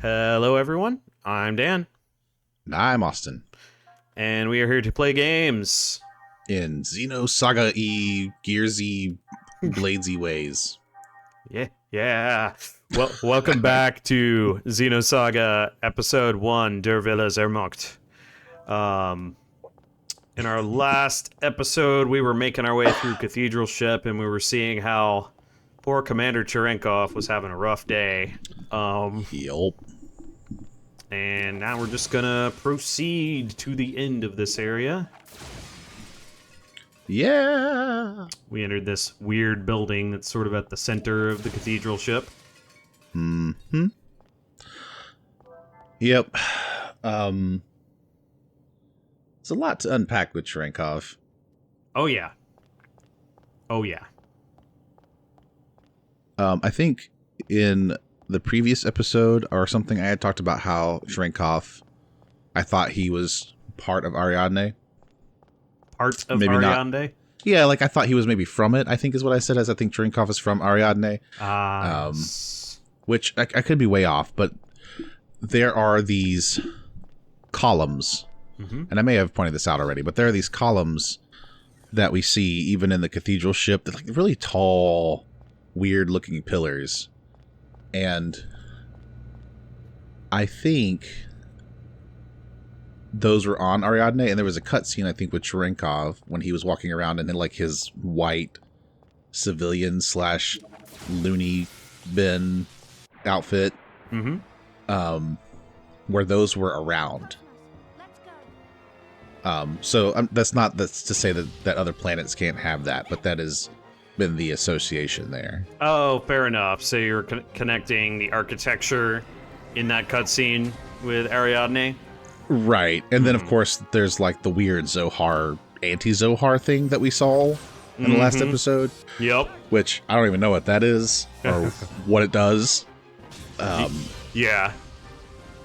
Hello, everyone. I'm Dan, I'm Austin. and we are here to play games. In Xenosaga-y, Gearsy, Bladesy ways. Yeah. Well, welcome back to Xenosaga Episode 1, Der Wille Zermacht. In our last episode, we were making our way through Cathedral Ship, and we were seeing how poor Commander Cherenkov was having a rough day. Yup. And now we're just gonna proceed to the end of this area. Yeah. We entered this weird building that's sort of at the center of the cathedral ship. Mm-hmm. Yep. There's a lot to unpack with Cherenkov. Oh, yeah. Oh, yeah. I think in the previous episode or something, I had talked about how Cherenkov, I thought he was part of Ariadne. Part of Maybe Ariadne? Not. Yeah, like I thought he was maybe from it, I think is what I said, as I think Cherenkov is from Ariadne. Which I could be way off, but there are these columns, and I may have pointed this out already, but there are these columns that we see even in the cathedral ship. They're like really tall, weird-looking pillars. And I think those were on Ariadne, and there was a cutscene, I think, with Cherenkov when he was walking around in like his white civilian / loony bin outfit, where those were around. So that's to say that other planets can't have that, but that has been the association there. Oh, fair enough. So you're connecting the architecture in that cutscene with Ariadne? Right. And then, of course, there's like the weird Zohar, anti-Zohar thing that we saw in the last episode. Yep. Which I don't even know what that is or what it does. Yeah.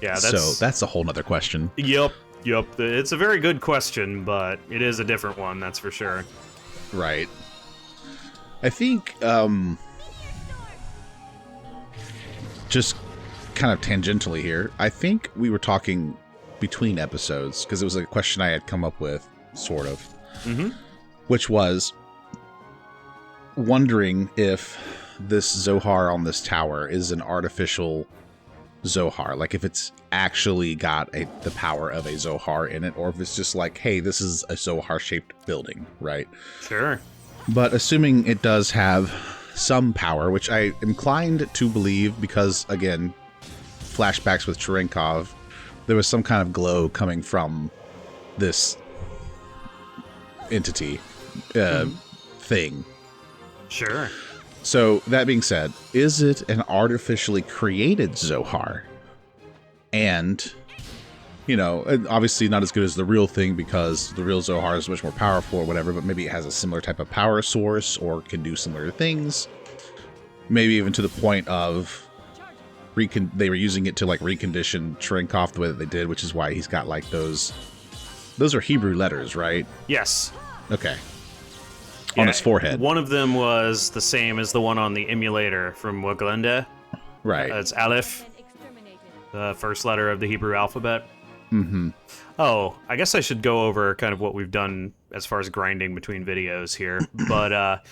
That's a whole nother question. Yep. It's a very good question, but it is a different one, that's for sure. Right. I think, just kind of tangentially here, I think we were talking between episodes, because it was a question I had come up with, sort of, which was wondering if this Zohar on this tower is an artificial Zohar, like if it's actually got the power of a Zohar in it, or if it's just like, hey, this is a Zohar-shaped building, right? Sure. But assuming it does have some power, which I am inclined to believe because, again, flashbacks with Cherenkov, there was some kind of glow coming from this entity thing. Sure. So, that being said, is it an artificially created Zohar? And, you know, obviously not as good as the real thing because the real Zohar is much more powerful or whatever, but maybe it has a similar type of power source or can do similar things. Maybe even to the point of they were using it to like recondition Cherenkov the way that they did, which is why he's got like those are Hebrew letters, right? Yes. Okay. On his forehead. One of them was the same as the one on the emulator from Waglenda. Right. It's Aleph, the first letter of the Hebrew alphabet. Mm-hmm. Oh, I guess I should go over kind of what we've done as far as grinding between videos here. But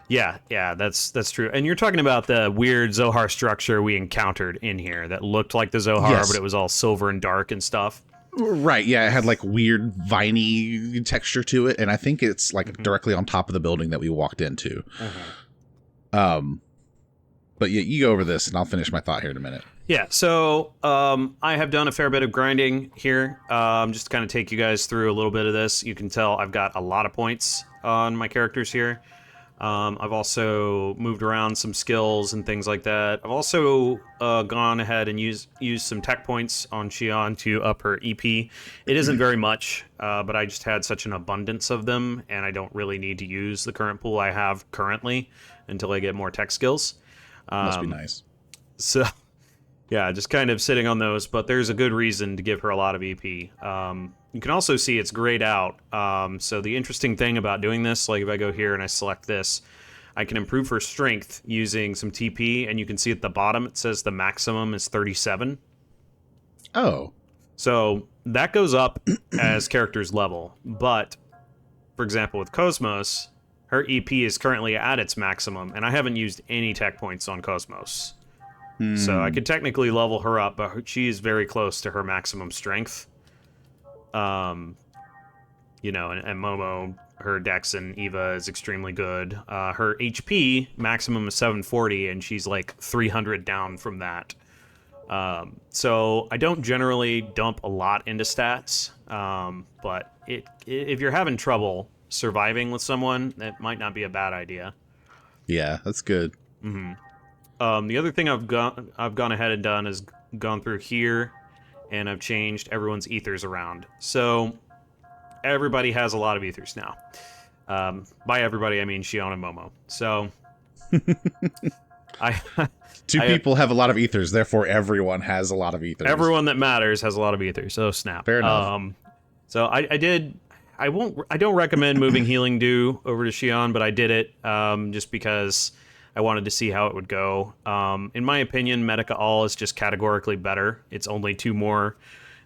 yeah, that's true. And you're talking about the weird Zohar structure we encountered in here that looked like the Zohar, Yes. but it was all silver and dark and stuff. Right, yeah, it had like weird viney texture to it, and I think it's like directly on top of the building that we walked into. But yeah, you go over this and I'll finish my thought here in a minute. Yeah, so I have done a fair bit of grinding here, just to kind of take you guys through a little bit of this. You can tell I've got a lot of points on my characters here. I've also moved around some skills and things like that. I've also gone ahead and used some tech points on Xion to up her EP. It isn't very much, but I just had such an abundance of them, and I don't really need to use the current pool I have currently until I get more tech skills. Must be nice. So, yeah, just kind of sitting on those, but there's a good reason to give her a lot of EP. You can also see it's grayed out. So the interesting thing about doing this, like if I go here and I select this, I can improve her strength using some TP, and you can see at the bottom it says the maximum is 37. Oh. So that goes up as characters level. But, for example, with Kos-mos, her EP is currently at its maximum, and I haven't used any tech points on Kos-mos. So I could technically level her up, but she is very close to her maximum strength. You know, and Momo, her Dex and Eva is extremely good. Her HP maximum is 740, and she's like 300 down from that. So I don't generally dump a lot into stats, but if you're having trouble surviving with someone, that might not be a bad idea. Yeah, that's good. The other thing I've gone ahead and done is gone through here, and I've changed everyone's ethers around. So everybody has a lot of ethers now. By everybody, I mean Shion and Momo. So Two people have a lot of ethers, therefore everyone has a lot of ethers. Everyone that matters has a lot of ethers. So snap. Fair enough. So I don't recommend moving Healing Dew over to Shion, but I did it just because I wanted to see how it would go. In my opinion, Medica All is just categorically better. It's only 2 more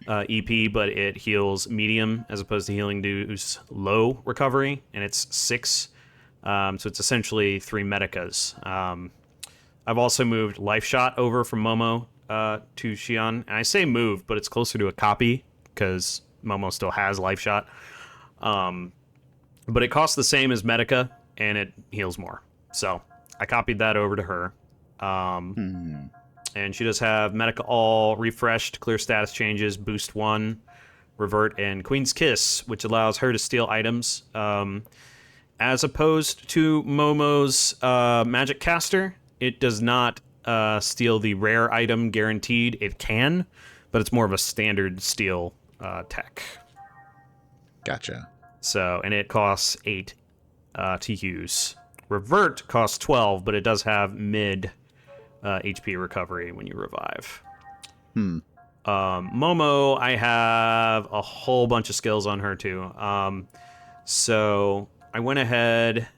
EP, but it heals medium as opposed to Healing Dew's low recovery, and it's 6. So it's essentially 3 Medicas. I've also moved Life Shot over from Momo to Shion. And I say moved, but it's closer to a copy because Momo still has Life Shot. But it costs the same as Medica, and it heals more. So I copied that over to her. And she does have Medica All, Refreshed, Clear Status Changes, Boost 1, Revert, and Queen's Kiss, which allows her to steal items. As opposed to Momo's Magic Caster, it does not steal the rare item guaranteed. It can, but it's more of a standard steal tech. Gotcha. So, and it costs 8 to use. Revert costs 12, but it does have mid HP recovery when you revive. Momo, I have a whole bunch of skills on her too. So I went ahead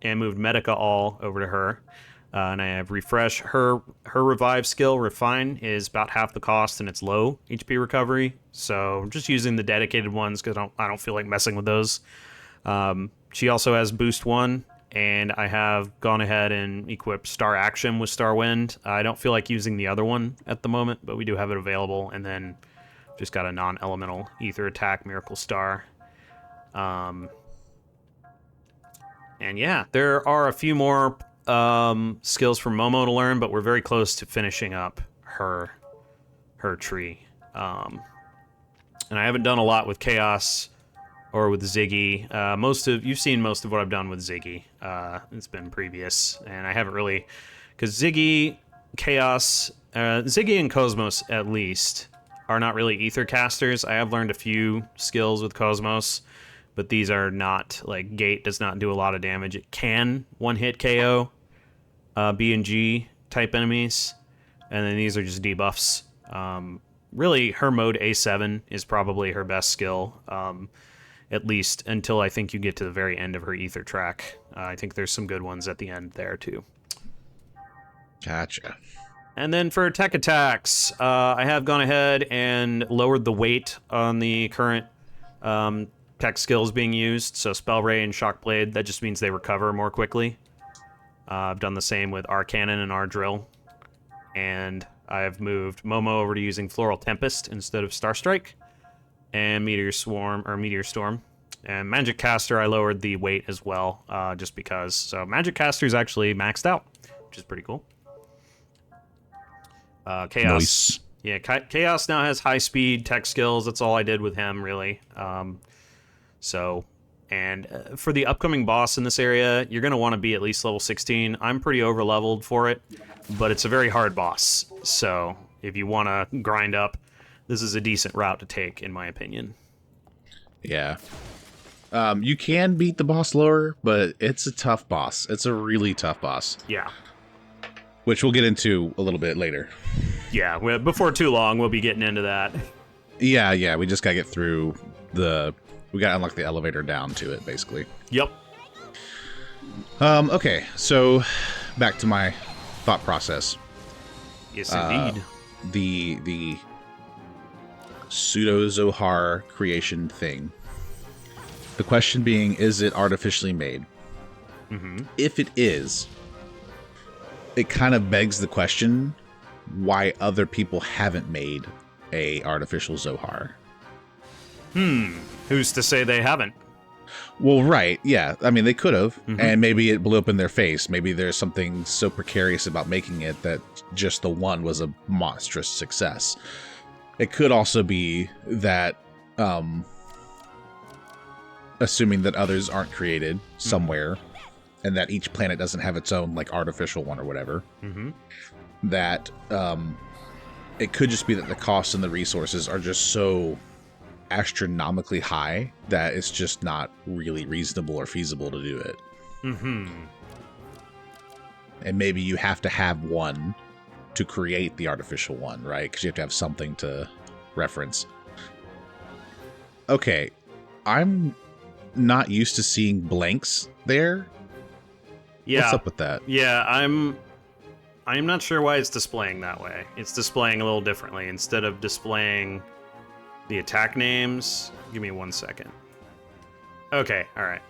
and moved Medica All over to her. And I have Refresh. Her revive skill, Refine, is about half the cost, and it's low HP recovery. So I'm just using the dedicated ones because I don't feel like messing with those. She also has Boost 1, and I have gone ahead and equipped Star Action with Star Wind. I don't feel like using the other one at the moment, but we do have it available. And then just got a non-elemental Ether Attack, Miracle Star. And yeah, there are a few more skills for Momo to learn, but we're very close to finishing up her tree. And I haven't done a lot with Chaos or with Ziggy. You've seen most of what I've done with Ziggy. It's been previous, and I haven't really, because Ziggy, Chaos, Ziggy and Kos-mos at least are not really ether casters. I have learned a few skills with Kos-mos, but these are not, like, Gate does not do a lot of damage. It can one-hit KO B and G type enemies, and then these are just debuffs. Really, her mode A7 is probably her best skill, at least until I think you get to the very end of her ether track. I think there's some good ones at the end there, too. Gotcha. And then for tech attacks, I have gone ahead and lowered the weight on the current tech skills being used. So Spell Ray and Shock Blade, that just means they recover more quickly. I've done the same with R-Cannon and R-Drill. And I've moved Momo over to using Floral Tempest instead of Star Strike. And Meteor Storm. And Magic Caster, I lowered the weight as well, just because. So Magic Caster is actually maxed out, which is pretty cool. Chaos. Nice. Yeah, Chaos now has high speed tech skills. That's all I did with him, really. For the upcoming boss in this area, you're going to want to be at least level 16. I'm pretty over-leveled for it, but it's a very hard boss. So if you want to grind up, this is a decent route to take, in my opinion. Yeah. You can beat the boss lower, but it's a tough boss. It's a really tough boss. Yeah. Which we'll get into a little bit later. Yeah, before too long, we'll be getting into that. Yeah, we just gotta get through we gotta unlock the elevator down to it, basically. Yep. Okay, so back to my thought process. Yes, indeed. The pseudo Zohar creation thing. The question being, is it artificially made? Mm-hmm. If it is, it kind of begs the question why other people haven't made a artificial Zohar. Who's to say they haven't? Well, right, yeah. I mean, they could have, and maybe it blew up in their face. Maybe there's something so precarious about making it that just the one was a monstrous success. It could also be that, assuming that others aren't created somewhere, and that each planet doesn't have its own, like, artificial one or whatever, that it could just be that the costs and the resources are just so astronomically high that it's just not really reasonable or feasible to do it. And maybe you have to have one to create the artificial one, right? Because you have to have something to reference. Okay, I'm not used to seeing blanks there. Yeah. What's up with that? Yeah, I'm not sure why it's displaying that way. It's displaying a little differently. Instead of displaying the attack names, give me 1 second. Okay, all right.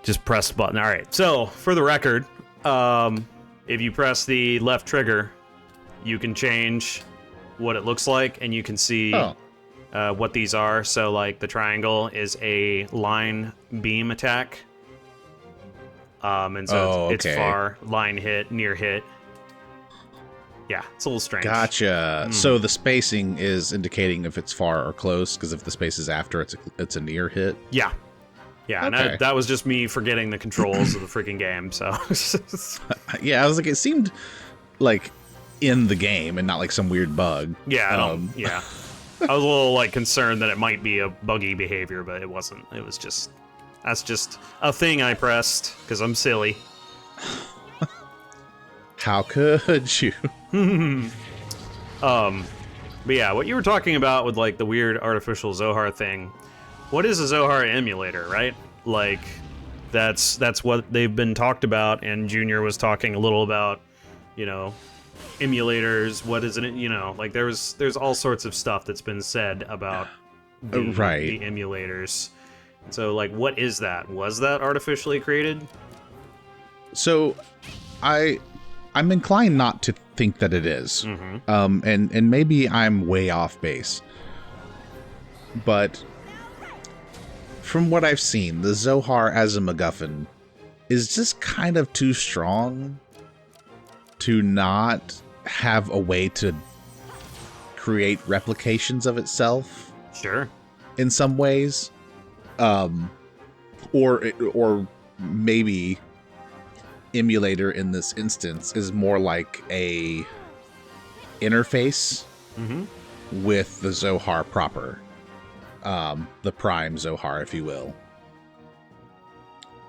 Just press the button. All right. So for the record, if you press the left trigger, you can change what it looks like, and you can see what these are. So like the triangle is a line beam attack. And so it's far, line hit, near hit. Yeah, it's a little strange. Gotcha. So the spacing is indicating if it's far or close, because if the space is after, it's a near hit. Yeah. Yeah, Okay. and that was just me forgetting the controls of the freaking game, so... Yeah, I was like, it seemed like in the game and not like some weird bug. Yeah, yeah. I was a little like concerned that it might be a buggy behavior, but it wasn't. It was just... That's just a thing I pressed, because I'm silly. How could you? But yeah, what you were talking about with like the weird artificial Zohar thing, what is a Zohar emulator, right? Like, that's what they've been talked about, and Junior was talking a little about, you know, emulators. What is it? You know, like there's all sorts of stuff that's been said about the emulators. So, like, what is that? Was that artificially created? So, I'm inclined not to think that it is. And maybe I'm way off base. But from what I've seen, the Zohar as a MacGuffin is just kind of too strong to not have a way to create replications of itself. Sure. In some ways. Or maybe emulator in this instance is more like a interface with the Zohar proper. The prime Zohar, if you will.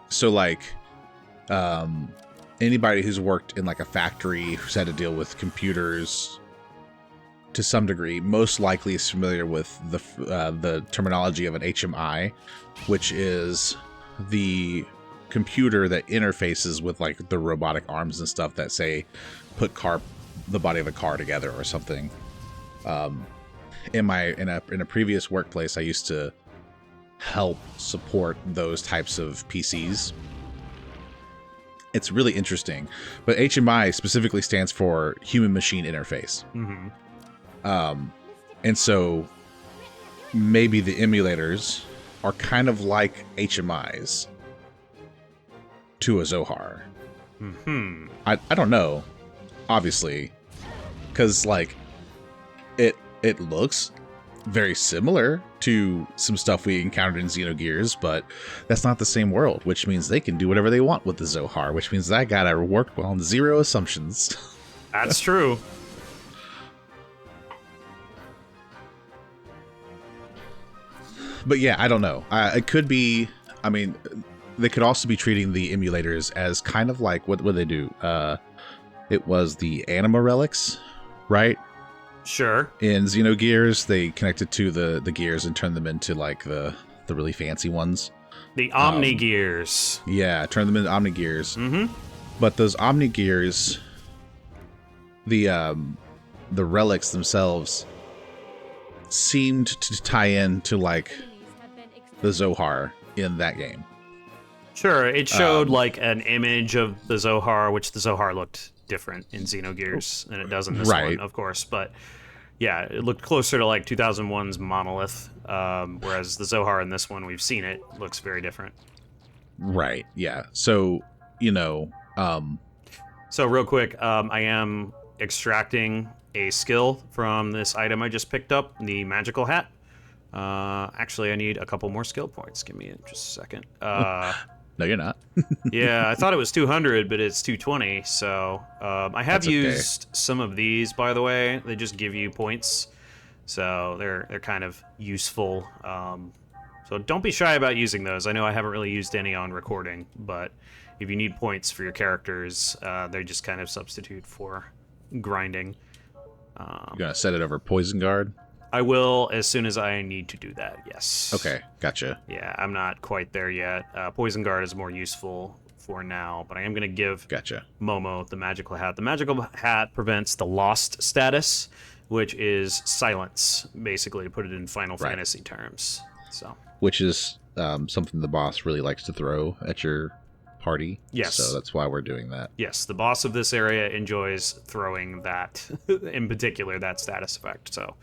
So like, anybody who's worked in like a factory, who's had to deal with computers to some degree, most likely is familiar with the terminology of an HMI, which is the computer that interfaces with like the robotic arms and stuff that say put the body of a car together or something. In a previous workplace, I used to help support those types of PCs. It's really interesting, but HMI specifically stands for human machine interface. And so maybe the emulators are kind of like HMIs to a Zohar. I don't know, obviously, because like it looks very similar to some stuff we encountered in Xenogears, but that's not the same world, which means they can do whatever they want with the Zohar, which means that gotta work on zero assumptions. That's true. But yeah, I don't know. It could be, I mean, they could also be treating the emulators as kind of like, what would they do? It was the anima relics, right? Sure. In Xenogears, they connected to the gears and turned them into like the really fancy ones. The Omni Gears. Yeah, turn them into Omni Gears. But those Omni Gears, the relics themselves seemed to tie in to like the Zohar in that game. Sure, it showed like an image of the Zohar, which the Zohar looked different in Xenogears than it does in this one, of course. But yeah, it looked closer to like 2001's Monolith, whereas the Zohar in this one, we've seen it, looks very different. Right, yeah. So, So real quick, I am extracting a skill from this item I just picked up, the magical hat. Actually, I need a couple more skill points. Give me just a second. No, you're not. Yeah, I thought it was 200, but it's 220. So I have used some of these, by the way. They just give you points, so they're kind of useful. So don't be shy about using those. I know I haven't really used any on recording, but if you need points for your characters, they just kind of substitute for grinding. You're gonna set it over Poison Guard? I will as soon as I need to do that, yes. Okay, gotcha. Yeah, I'm not quite there yet. Poison Guard is more useful for now, but I am going to give Momo the magical hat. The magical hat prevents the lost status, which is silence, basically, to put it in Final Fantasy terms. So, which is something the boss really likes to throw at your party. Yes. So that's why we're doing that. Yes, the boss of this area enjoys throwing that, in particular, that status effect. So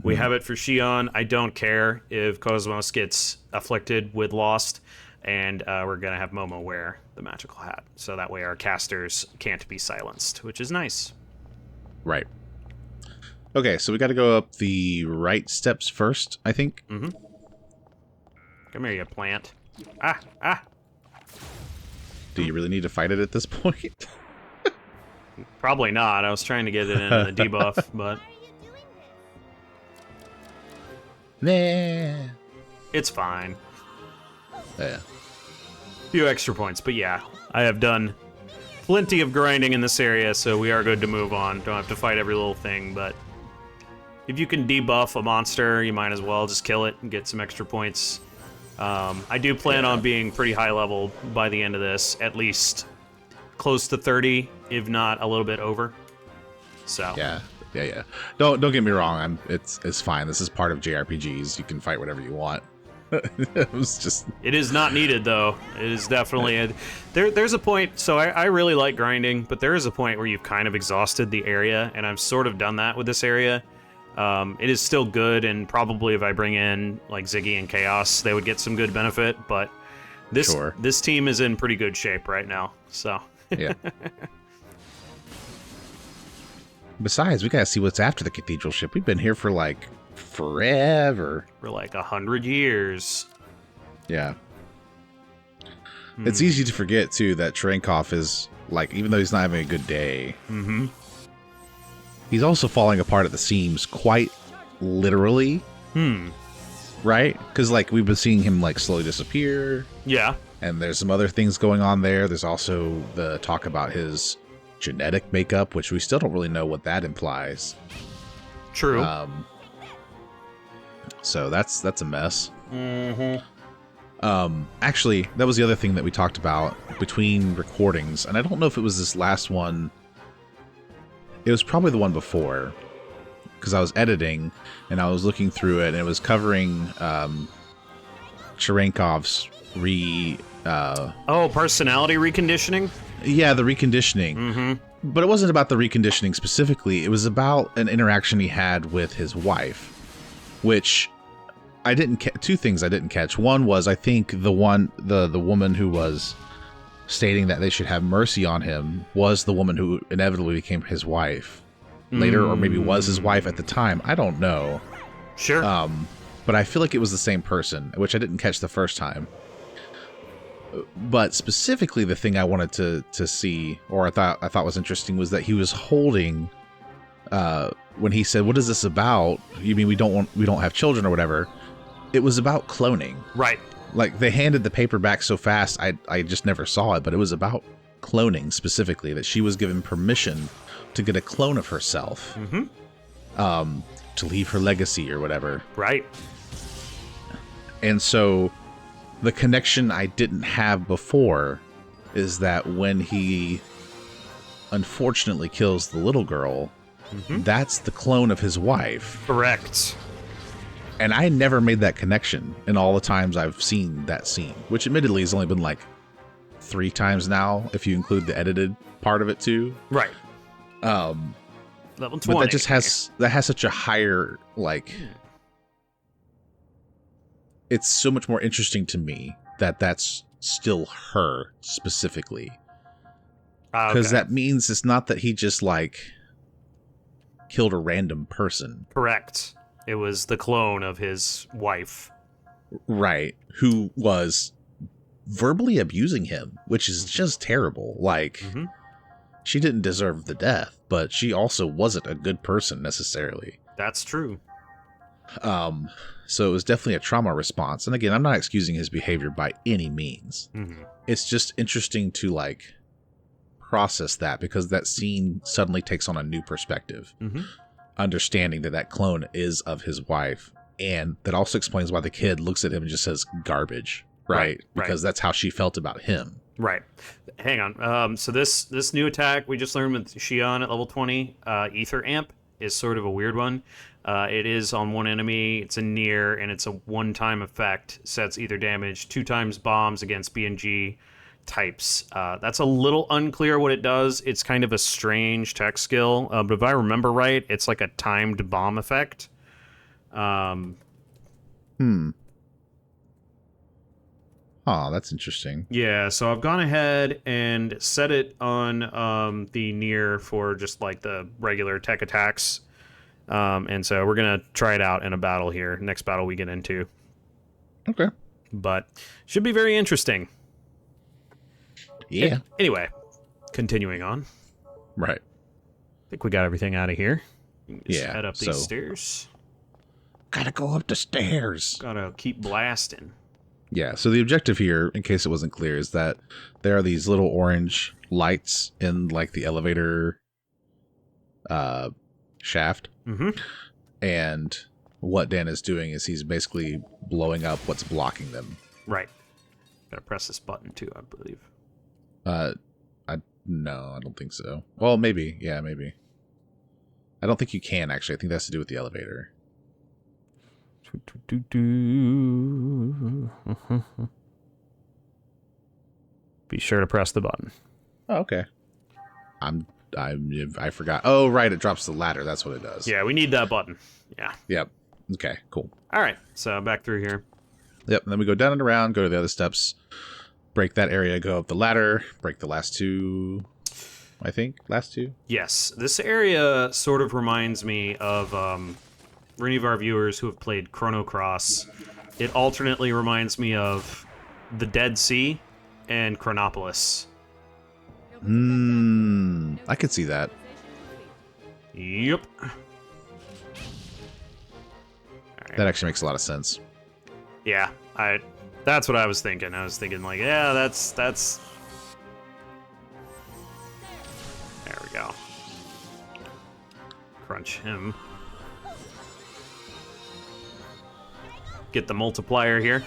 we have it for Shion. I don't care if Kos-mos gets afflicted with Lost, and we're going to have Momo wear the magical hat. So that way our casters can't be silenced, which is nice. Right. Okay, so we got to go up the right steps first, I think. Mm-hmm. Come here, you plant. Ah! Do you really need to fight it at this point? Probably not. I was trying to get it in the debuff, but... Nah. It's fine. Yeah. A few extra points, but yeah. I have done plenty of grinding in this area, so we are good to move on. Don't have to fight every little thing, but... if you can debuff a monster, you might as well just kill it and get some extra points. I do plan on being pretty high level by the end of this, at least close to 30, if not a little bit over. So yeah. Don't get me wrong. It's fine. This is part of JRPGs. You can fight whatever you want. It is not needed though. It is definitely there's a point. So I really like grinding, but there is a point where you've kind of exhausted the area, and I've sort of done that with this area. It is still good, and probably if I bring in like Ziggy and Chaos, they would get some good benefit, but this team is in pretty good shape right now, so. Yeah. Besides, we gotta see what's after the Cathedral ship. We've been here for like forever. For like 100 years. Yeah. It's easy to forget too that Cherenkov is like, even though he's not having a good day, he's also falling apart at the seams quite literally. Right? Because like we've been seeing him like slowly disappear. Yeah. And there's some other things going on there. There's also the talk about his genetic makeup, which we still don't really know what that implies. True. So that's a mess. Actually, that was the other thing that we talked about between recordings, and I don't know if it was this last one. It was probably the one before, because I was editing and I was looking through it, and it was covering Cherenkov's personality reconditioning? Yeah, the reconditioning. But it wasn't about the reconditioning specifically. It was about an interaction he had with his wife, which I didn't two things I didn't catch. One was, I think the woman who was stating that they should have mercy on him was the woman who inevitably became his wife later, or maybe was his wife at the time. I don't know. Sure. But I feel like it was the same person, which I didn't catch the first time. But specifically, the thing I wanted to see, or I thought was interesting, was that he was holding. When he said, "What is this about? You mean we don't have children or whatever?" It was about cloning. Right. Like they handed the paper back so fast, I just never saw it. But it was about cloning specifically. That she was given permission to get a clone of herself, to leave her legacy or whatever. Right. And so the connection I didn't have before is that when he unfortunately kills the little girl, that's the clone of his wife. Correct. And I never made that connection in all the times I've seen that scene, which admittedly has only been like 3 times now, if you include the edited part of it too. Right. Level 20. But that has such a higher, like, it's so much more interesting to me that that's still her specifically. Because that means it's not that he just, like, killed a random person. Correct. It was the clone of his wife. Right. Who was verbally abusing him, which is just terrible. Like, she didn't deserve the death, but she also wasn't a good person necessarily. That's true. So it was definitely a trauma response. And again, I'm not excusing his behavior by any means. It's just interesting to, like, process that, because that scene suddenly takes on a new perspective. Understanding that that clone is of his wife, and that also explains why the kid looks at him and just says garbage, right? Because that's how she felt about him. Right. Hang on. So this new attack we just learned with Xion at level 20, Ether Amp, is sort of a weird one. It is on one enemy, it's a near, and it's a one-time effect. Sets either damage 2 times bombs against BNG types. That's a little unclear what it does. It's kind of a strange tech skill, but if I remember right, it's like a timed bomb effect. Oh, that's interesting. Yeah, so I've gone ahead and set it on the near for just like the regular tech attacks. And so we're going to try it out in a battle here, next battle we get into. Okay. But should be very interesting. Yeah. Anyway, continuing on. Right. I think we got everything out of here. Just Yeah. head up these stairs. Gotta go up the stairs. Gotta keep blasting. Yeah, so the objective here, in case it wasn't clear, is that there are these little orange lights in, like, the elevator shaft. And what Dan is doing is he's basically blowing up what's blocking them. Right. Gotta press this button too, I believe. No, I don't think so. Well, maybe. Yeah, maybe. I don't think you can, actually. I think that has to do with the elevator. Be sure to press the button. Oh, okay. I forgot. Oh, right. It drops the ladder. That's what it does. Yeah, we need that button. Yeah. Yep. Okay, cool. All right. So back through here. Yep. And then we go down and around, go to the other steps, break that area, go up the ladder, break the last 2, I think. Last 2? Yes. This area sort of reminds me of, for any of our viewers who have played Chrono Cross, it alternately reminds me of the Dead Sea and Chronopolis. I could see that. Yep. That actually makes a lot of sense. Yeah, that's what I was thinking. I was thinking, like, yeah, that's... There we go. Crunch him. Get the multiplier here.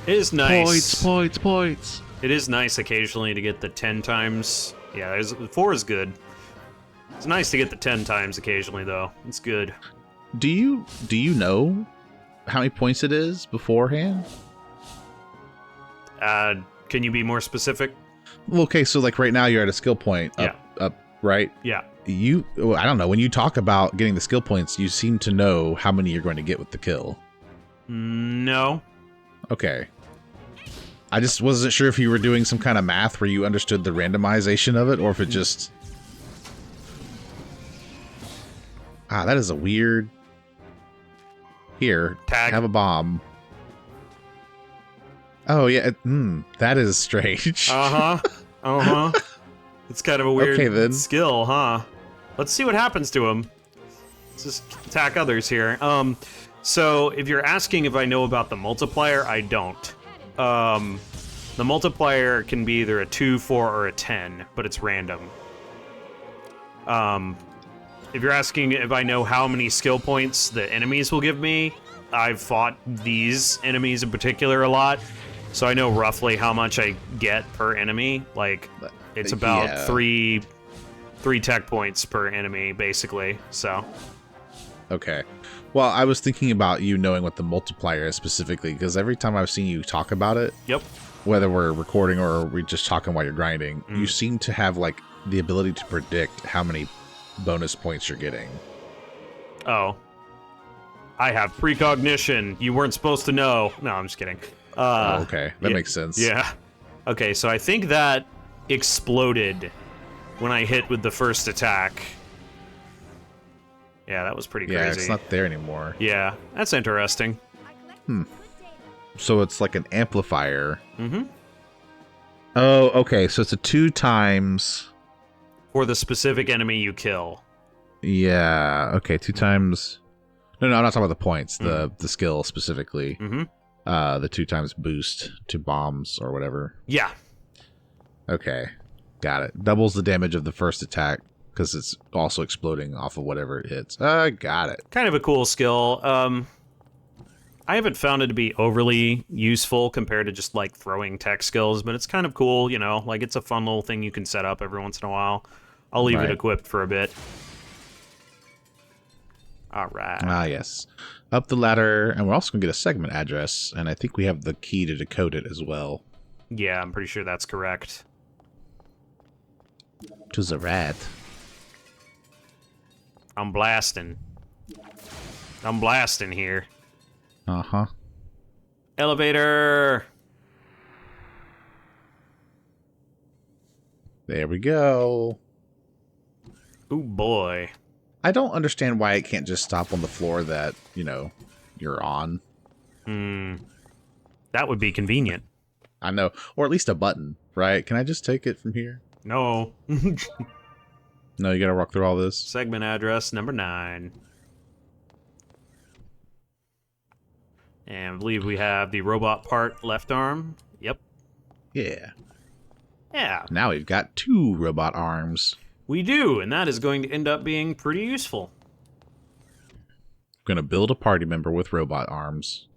It is nice. Points. It is nice occasionally to get the 10 times. Yeah, 4 is good. It's nice to get the 10 times occasionally, though. It's good. Do you know how many points it is beforehand? Can you be more specific? Well, okay, so like right now you're at a skill point up, right? Yeah. I don't know, when you talk about getting the skill points, you seem to know how many you're going to get with the kill. No. Okay. I just wasn't sure if you were doing some kind of math where you understood the randomization of it, or if it just... that is a weird... Here, Tag. Have a bomb. Oh, yeah, that is strange. It's kind of a weird then. skill, huh? Let's see what happens to him. Let's just attack others here. So if you're asking if I know about the multiplier, I don't. The multiplier can be either a 2, 4, or a 10, but it's random. If you're asking if I know how many skill points the enemies will give me, I've fought these enemies in particular a lot, so I know roughly how much I get per enemy. Like, it's about three tech points per enemy, basically, so... Okay. Well, I was thinking about you knowing what the multiplier is specifically, because every time I've seen you talk about it, Yep. whether we're recording or we're just talking while you're grinding, you Mm. seem to have like the ability to predict how many bonus points you're getting. Oh. I have precognition. You weren't supposed to know. No, I'm just kidding. Oh, okay. That yeah, makes sense. Yeah. Okay, so I think that exploded when I hit with the first attack. Yeah, that was pretty Yeah, crazy. it's not there anymore. Yeah, that's interesting. So it's like an amplifier. Mm-hmm. Oh, okay. So it's a 2 times. For the specific enemy you kill. Yeah. Okay. 2 times. No, I'm not talking about the points. The skill specifically. Mm-hmm. The 2 times boost to bombs or whatever. Yeah. Okay. Got it. Doubles the damage of the first attack because it's also exploding off of whatever it hits. Got it. Kind of a cool skill. I haven't found it to be overly useful compared to just like throwing tech skills, but it's kind of cool, you know, like it's a fun little thing you can set up every once in a while. I'll leave it Right. equipped for a bit. All right. Ah, yes. Up the ladder, and we're also going to get a segment address, and I think we have the key to decode it as well. Yeah, I'm pretty sure that's correct. To the rat. I'm blasting. I'm blasting here. Uh-huh. Elevator! There we go. Ooh, boy. I don't understand why it can't just stop on the floor that, you're on. That would be convenient. I know. Or at least a button, right? Can I just take it from here? No. No, you gotta walk through all this. Segment address number 9. And I believe we have the robot part left arm. Yep. Yeah. Yeah, Now we've got 2 robot arms. we do, and that is going to end up being pretty useful. Gonna build a party member with robot arms.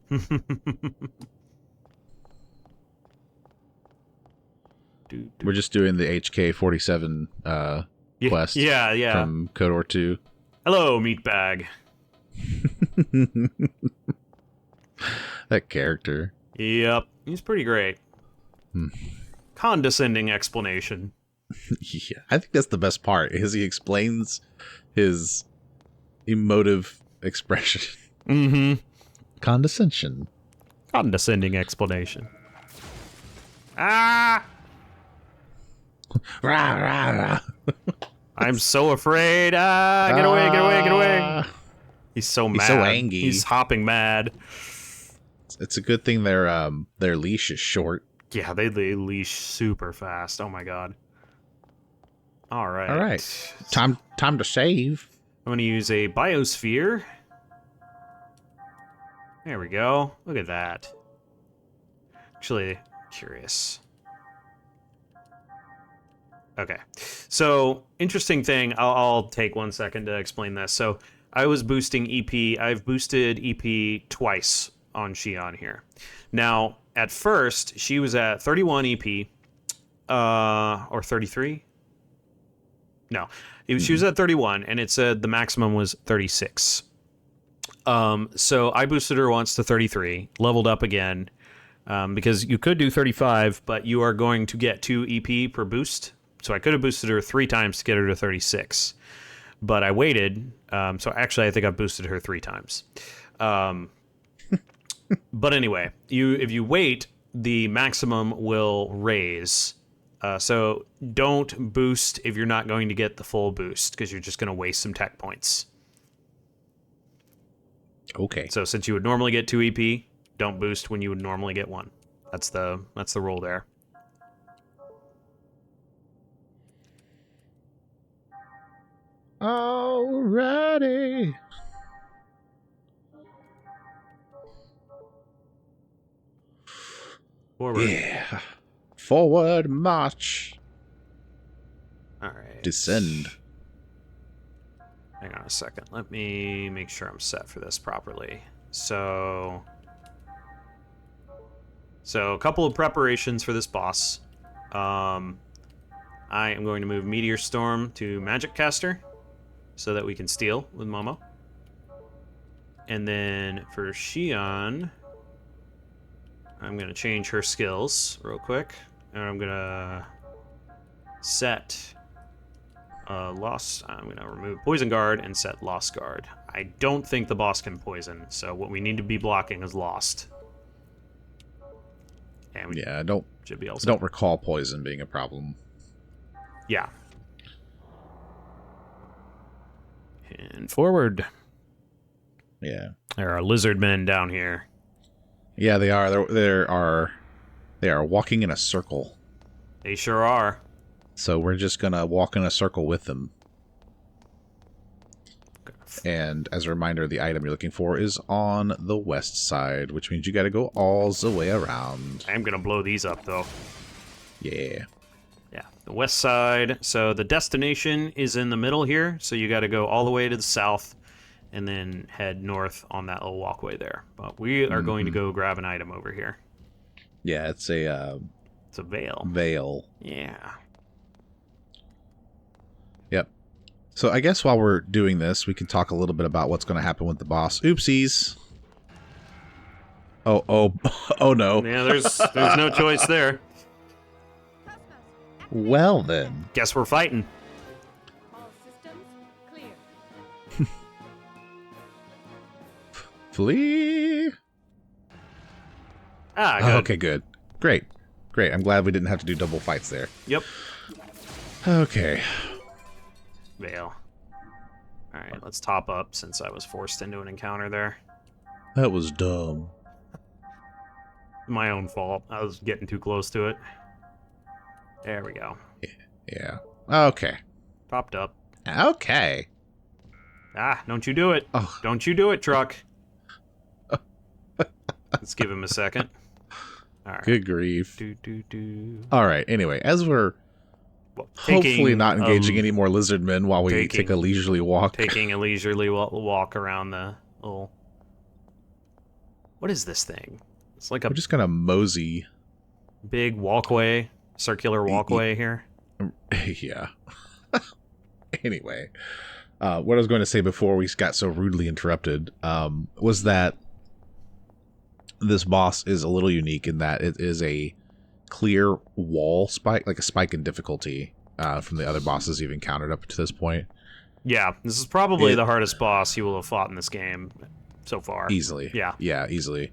We're just doing the HK-47 quest Yeah. from KOTOR 2. Hello, meatbag. That character. Yep, he's pretty great. Condescending explanation. Yeah, I think that's the best part, is he explains his emotive expression. Mm-hmm. Condescension. Condescending explanation. Ah! Rah, rah, rah. I'm so afraid. Ah! Get away, get away, get away. Ah. He's so mad. He's so angry. He's hopping mad. It's a good thing their leash is short. Yeah, they leash super fast. Oh my god. All right. All right. Time to save. I'm going to use a biosphere. There we go. Look at that. Actually, curious. Okay. So, interesting thing. I'll take 1 second to explain this. So, I was boosting EP. I've boosted EP twice on Xion here. Now, at first, she was at 31 EP. Or 33? No. She was at 31, and it said the maximum was 36. So I boosted her once to 33, leveled up again, because you could do 35, but you are going to get 2 EP per boost. So I could have boosted her 3 times to get her to 36. But I waited, so actually I think I boosted her 3 times. But anyway, if you wait, the maximum will raise. So don't boost if you're not going to get the full boost, because you're just going to waste some tech points. Okay. So since you would normally get 2 EP, don't boost when you would normally get 1. That's the rule there. Alrighty. Forward. Yeah. Forward march. All right. Descend. Hang on a second. Let me make sure I'm set for this properly. So a couple of preparations for this boss. I am going to move Meteor Storm to Magic Caster so that we can steal with Momo. And then for Shion, I'm going to change her skills real quick. And I'm going to set Lost. I'm going to remove Poison Guard and set Lost Guard. I don't think the boss can poison, so what we need to be blocking is Lost. And we should be able to. I don't recall poison being a problem. Yeah. And forward. Yeah. There are lizard men down here. Yeah, they are. They are walking in a circle. They sure are. So we're just gonna walk in a circle with them. And as a reminder, the item you're looking for is on the west side, which means you gotta go all the way around. I am gonna blow these up, though. Yeah. Yeah, the west side. So the destination is in the middle here, so you gotta go all the way to the south and then head north on that little walkway there. But we are going to go grab an item over here. Yeah, it's a veil. Veil. Yeah. Yep. So I guess while we're doing this, we can talk a little bit about what's going to happen with the boss. Oopsies. Oh no. Yeah, there's no choice there. Well then. Guess we're fighting. All systems clear. Flee. Ah, good. Oh, okay, good. Great. I'm glad we didn't have to do double fights there. Yep. Okay. Veil. Alright, let's top up since I was forced into an encounter there. That was dumb. My own fault. I was getting too close to it. There we go. Yeah. Okay. Topped up. Okay. Ah, don't you do it. Oh. Don't you do it, truck. Let's give him a second. All right. Good grief. All right. Anyway, as we're hopefully not engaging any more lizard men while we take a leisurely walk. Taking a leisurely walk around the little... What is this thing? It's like a... We're just gonna mosey. Big walkway. Circular walkway here. Yeah. Anyway. What I was going to say before we got so rudely interrupted was that this boss is a little unique in that it is a clear wall spike, like a spike in difficulty from the other bosses you've encountered up to this point. Yeah, this is probably the hardest boss you will have fought in this game so far. Easily. Yeah, easily.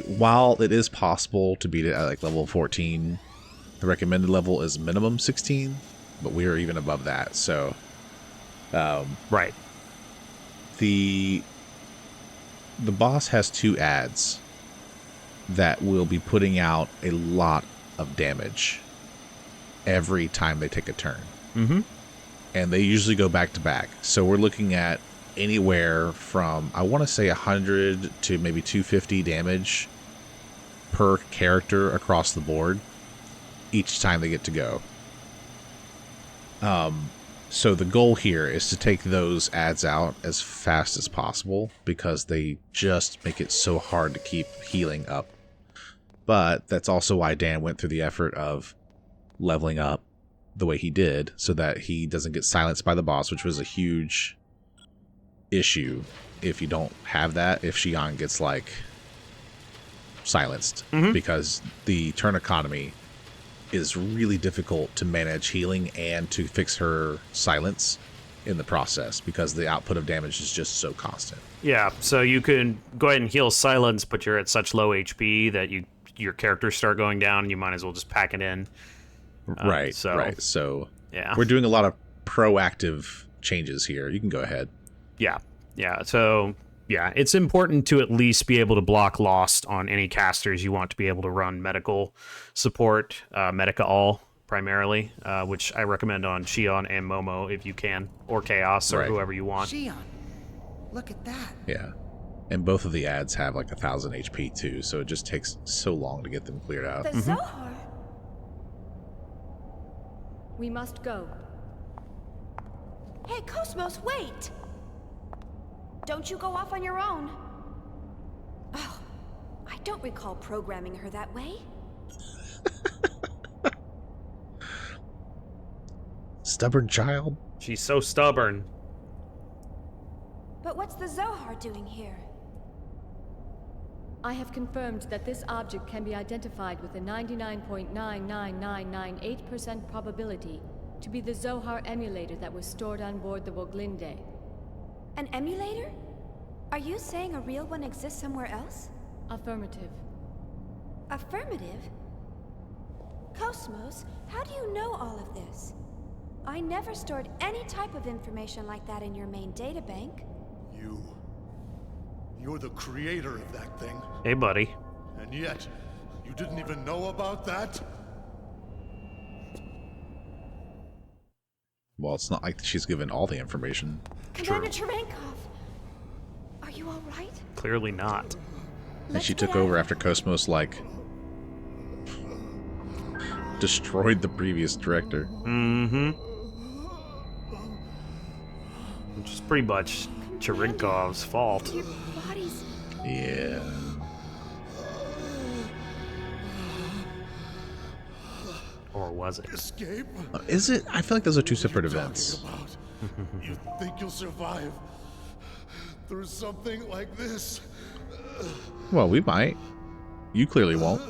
While it is possible to beat it at like level 14, the recommended level is minimum 16, but we are even above that. So, right. The boss has 2 adds that will be putting out a lot of damage every time they take a turn. Mm-hmm. And they usually go back to back. So we're looking at anywhere from, I want to say 100 to maybe 250 damage per character across the board each time they get to go. So the goal here is to take those adds out as fast as possible because they just make it so hard to keep healing up. But that's also why Dan went through the effort of leveling up the way he did so that he doesn't get silenced by the boss, which was a huge issue if you don't have that, if Shion gets like silenced, because the turn economy is really difficult to manage healing and to fix her silence in the process because the output of damage is just so constant. Yeah, so you can go ahead and heal silence, but you're at such low HP that your characters start going down and you might as well just pack it in. Right. So yeah, we're doing a lot of proactive changes here. You can go ahead. Yeah. So yeah, it's important to at least be able to block Lost on any casters you want to be able to run medical support, Medica all primarily, which I recommend on Shion and Momo if you can, or Chaos or whoever you want. Shion, look at that. Yeah. And both of the ads have like 1,000 HP too, so it just takes so long to get them cleared out. The Zohar. We must go. Hey, Kos-mos, wait! Don't you go off on your own. Oh, I don't recall programming her that way. Stubborn child. She's so stubborn. Zohar doing here? I have confirmed that this object can be identified with a 99.99998% probability to be the Zohar emulator that was stored on board the Woglinde. An emulator? Are you saying a real one exists somewhere else? Affirmative. Affirmative? Kos-mos, how do you know all of this? I never stored any type of information like that in your main databank. You're the creator of that thing, Hey, buddy. and yet you didn't even know about that? Well, it's not like she's given all the information. Commander Cherenkov, are you all right? Clearly not. And she took over after Kos-mos, like, destroyed the previous director. Mm-hmm. Which is pretty much Cherenkov's fault. Your bodies. Yeah. Or was it? Escape? Is it? I feel like those are two separate events. About? You think you'll survive through something like this? Well, we might. You clearly won't.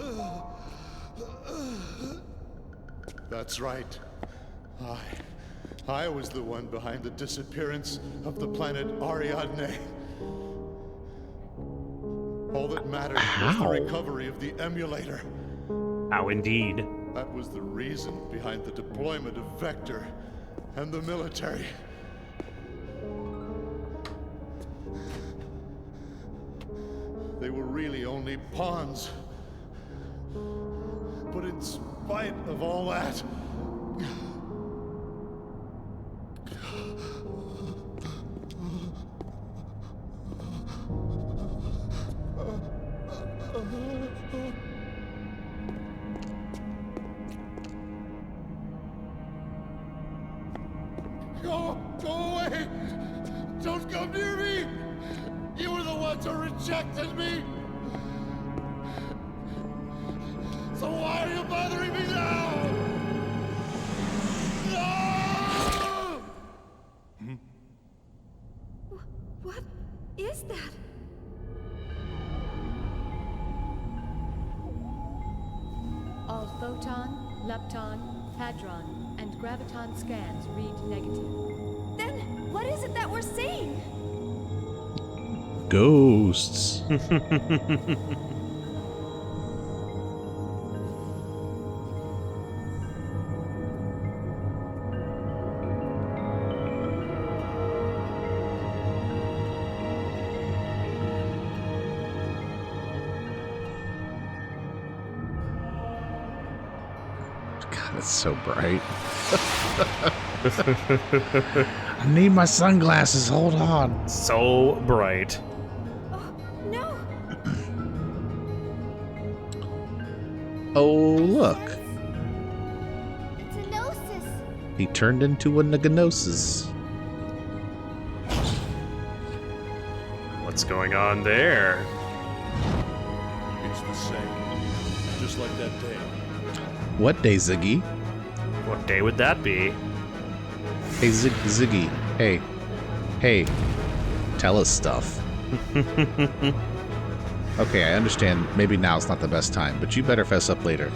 That's right. I was the one behind the disappearance of the planet Ariadne. All that mattered was How? the recovery of the emulator. How indeed. That was the reason behind the deployment of Vector and the military. They were really only pawns. But in spite of all that, Go away! Don't come near me! You were the ones who rejected me! So why are you bothering me now? No! What is that? All photon, lepton, hadron, and graviton scans read negative. Then, what is it that we're seeing? Ghosts. God, it's so bright. I need my sunglasses. Hold on. So bright. Oh, no! Oh, look. It's a gnosis. He turned into a Naganosis. What's going on there? It's the same. Just like that day. What day, Ziggy? What day would that be? Hey, Ziggy. Hey. Hey. Tell us stuff. Okay, I understand. Maybe now's not the best time, but you better fess up later.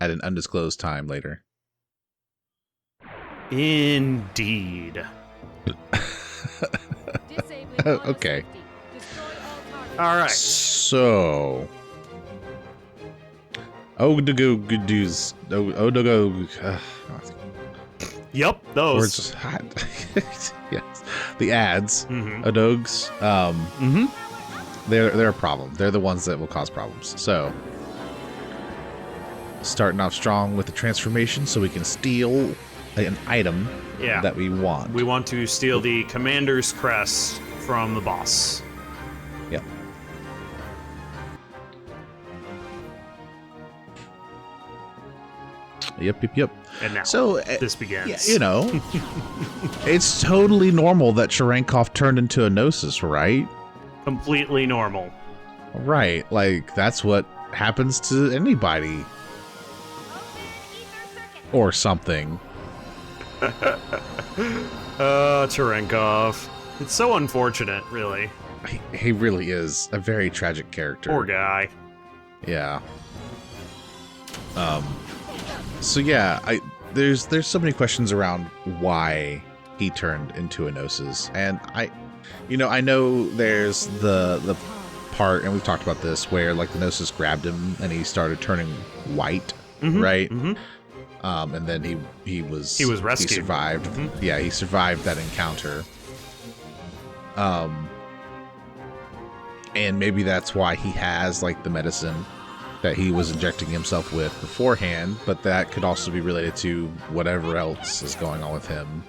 At an undisclosed time later. Indeed. Disabling Oh, auto okay. safety. Destroy all targets. All right. So. Odogogodoos. Odogo. Yep, those. Words hot. Yes. The ads. Mhm. Odogs. Mm-hmm. They're a problem. They're the ones that will cause problems. So, starting off strong with the transformation so we can steal an item Yeah. that we want. We want to steal the commander's crest from the boss. Yep. Yep. And now, So, this begins. yeah, you know, it's totally normal that Cherenkov turned into a Gnosis, right? Completely normal. Right. Like, that's what happens to anybody. Or something. Cherenkov. It's so unfortunate, really. He really is a very tragic character. Poor guy. Yeah. So yeah, there's so many questions around why he turned into a Gnosis, and I know there's the part, and we've talked about this, where like the Gnosis grabbed him and he started turning white, right? And then he was rescued. He survived. Yeah, he survived that encounter. And maybe that's why he has like the medicine that he was injecting himself with beforehand, but that could also be related to whatever else is going on with him.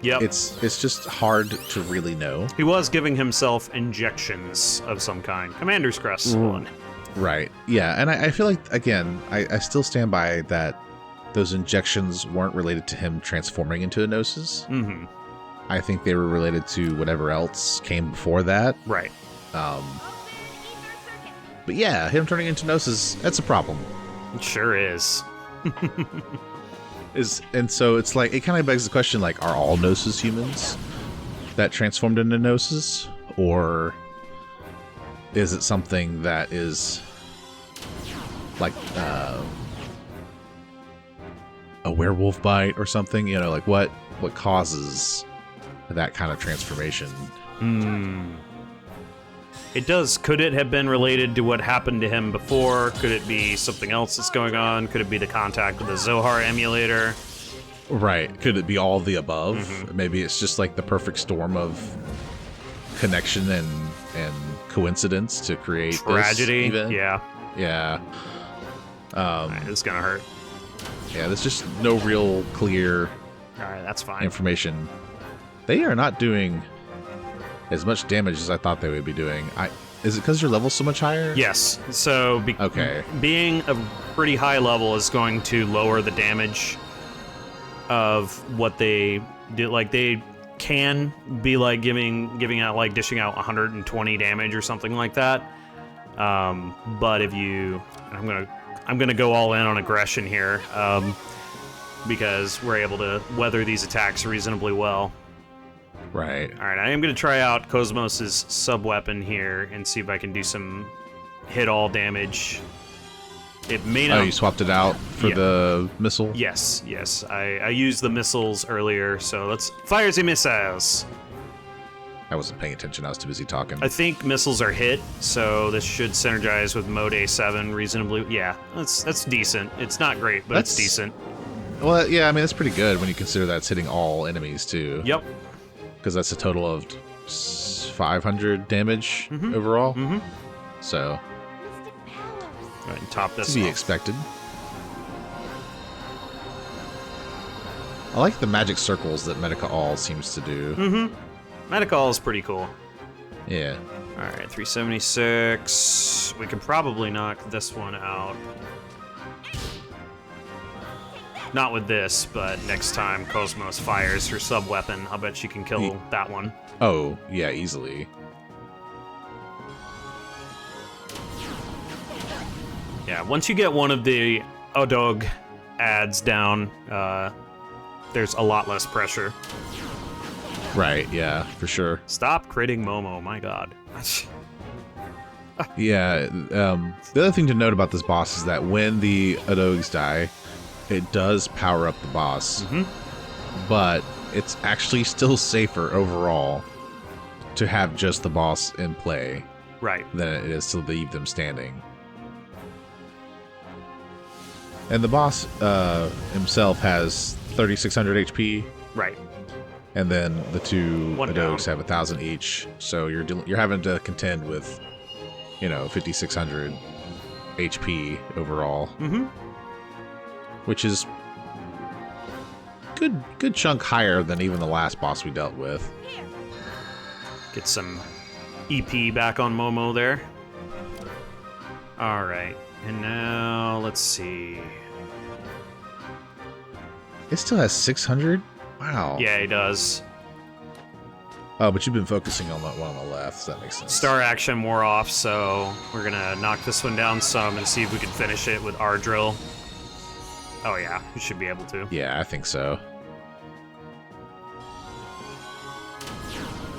Yep. It's just hard to really know. He was giving himself injections of some kind. Commander's Crest one. Right. Yeah, and I feel like, again, I still stand by that those injections weren't related to him transforming into a Gnosis. I think they were related to whatever else came before that. Right. But yeah, him turning into Gnosis, that's a problem. It sure is. And so it's like, it kind of begs the question, like, are all Gnosis humans that transformed into Gnosis? Or is it something that is like a werewolf bite or something? You know, like what causes that kind of transformation? It does. Could it have been related to what happened to him before? Could it be something else that's going on? Could it be the contact with the Zohar emulator? Right. Could it be all of the above? Maybe it's just like the perfect storm of connection and coincidence to create Tragedy. This event. Yeah. Yeah. It's gonna hurt. Yeah, there's just no real clear Alright, that's fine. information. They are not doing as much damage as I thought they would be doing. Is it because your level's so much higher? Yes. So Okay. being a pretty high level is going to lower the damage of what they do. Like they can be like giving out, like dishing out 120 damage or something like that. But if you, I'm gonna go all in on aggression here, because we're able to weather these attacks reasonably well. Right. All right, I am going to try out Kos-mos' sub-weapon here and see if I can do some hit-all damage. It may not... Oh, you swapped it out for the missile? Yes. I used the missiles earlier, so let's... Fire the missiles! I wasn't paying attention. I was too busy talking. I think missiles are hit, so this should synergize with Mode A7 reasonably... Yeah, that's decent. It's not great, but it's decent. Well, yeah, I mean, that's pretty good when you consider that's hitting all enemies, too. Yep. Because that's a total of 500 damage overall. So, Go ahead and top this to be off. expected. I like the magic circles that Medica All seems to do. Medical is pretty cool. Yeah. Alright, 376. We can probably knock this one out. Not with this, but next time Kos-mos fires her sub-weapon, I'll bet she can kill that one. Oh, yeah, easily. Yeah, once you get one of the Odog ads down, there's a lot less pressure. Right, yeah, for sure. Stop critting Momo, my god. Yeah, the other thing to note about this boss is that when the Odogs die, it does power up the boss, but it's actually still safer overall to have just the boss in play Right. than it is to leave them standing. And the boss himself has 3,600 HP, Right. and then the two One Odogs down. have 1,000 each. So you're having to contend with, 5,600 HP overall. Which is good chunk higher than even the last boss we dealt with. Get some EP back on Momo there. Alright, and now let's see. It still has 600? Wow. Yeah, he does. Oh, but you've been focusing on that one on the left, so that makes sense. Star action wore off, so we're gonna knock this one down some and see if we can finish it with our drill. Oh yeah, we should be able to. Yeah, I think so.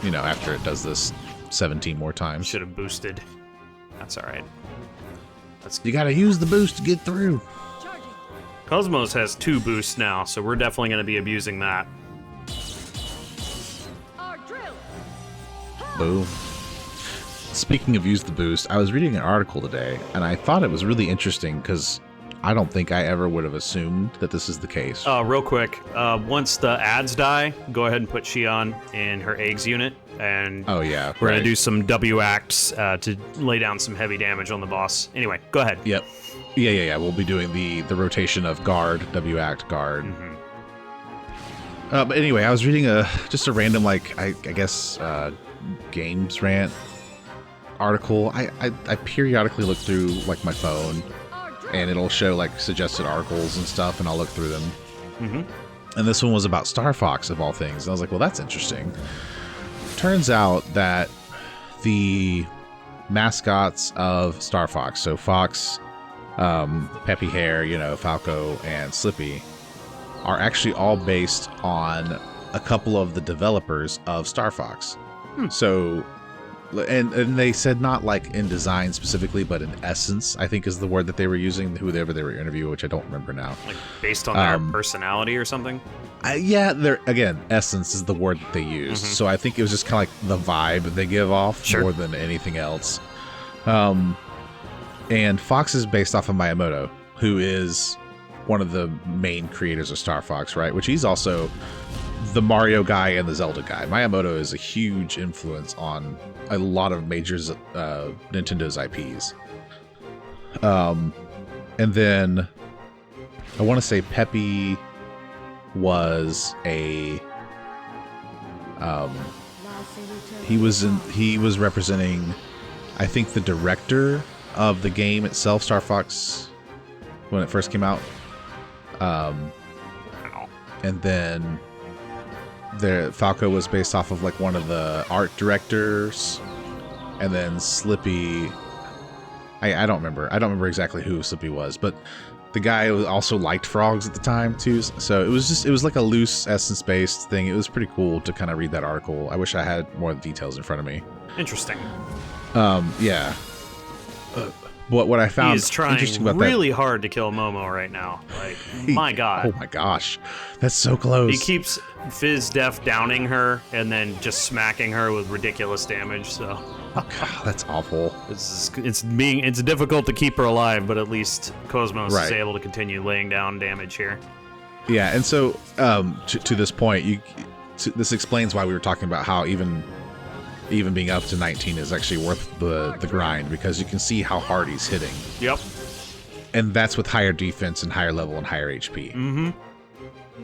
you know, after it does this 17 more times. Should have boosted. That's all right. You gotta use the boost to get through. Kos-mos has 2 boosts now, so we're definitely going to be abusing that. Boom. Speaking of use the boost, I was reading an article today, and I thought it was really interesting because I don't think I ever would have assumed that this is the case. Real quick, once the ads die, go ahead and put Shion in her eggs unit, and Oh, yeah. we're right. going to do some W acts to lay down some heavy damage on the boss. Anyway, go ahead. Yep. Yeah. We'll be doing the rotation of guard, W-act, guard. Mm-hmm. But anyway, I was reading just a random, like, I guess, games rant article. I periodically look through, like, my phone, and it'll show, like, suggested articles and stuff, and I'll look through them. Mm-hmm. And this one was about Star Fox, of all things. And I was like, well, that's interesting. Turns out that the mascots of Star Fox, so Fox, Peppy Hair, you know, Falco, and Slippy, are actually all based on a couple of the developers of Star Fox. So, and they said not like in design specifically, but in essence, I think is the word that they were using, whoever they were interviewing, which I don't remember now. Like, based on their personality or something? Yeah, again, essence is the word that they used. So I think it was just kind of like the vibe they give off more than anything else. And Fox is based off of Miyamoto, who is one of the main creators of Star Fox, right? Which he's also the Mario guy and the Zelda guy. Miyamoto is a huge influence on a lot of major Nintendo's IPs. And then I want to say Peppy was a he was representing, I think, the director of the game itself, Star Fox, when it first came out. And then Falco was based off of like one of the art directors, and then Slippy, I don't remember exactly who Slippy was, but the guy also liked frogs at the time too. So it was like a loose essence based thing. It was pretty cool to kind of read that article. I wish I had more details in front of me. Interesting. Yeah. What I found He is trying interesting about really hard to kill Momo right now. Like, my God. Oh my gosh, that's so close. He keeps Fizz Def downing her and then just smacking her with ridiculous damage. So God, that's awful. It's difficult to keep her alive, but at least Kos-mos Right. is able to continue laying down damage here. Yeah, and so to this point, this explains why we were talking about how even being up to 19 is actually worth the grind, because you can see how hard he's hitting. Yep. And that's with higher defense and higher level and higher HP. Mm-hmm.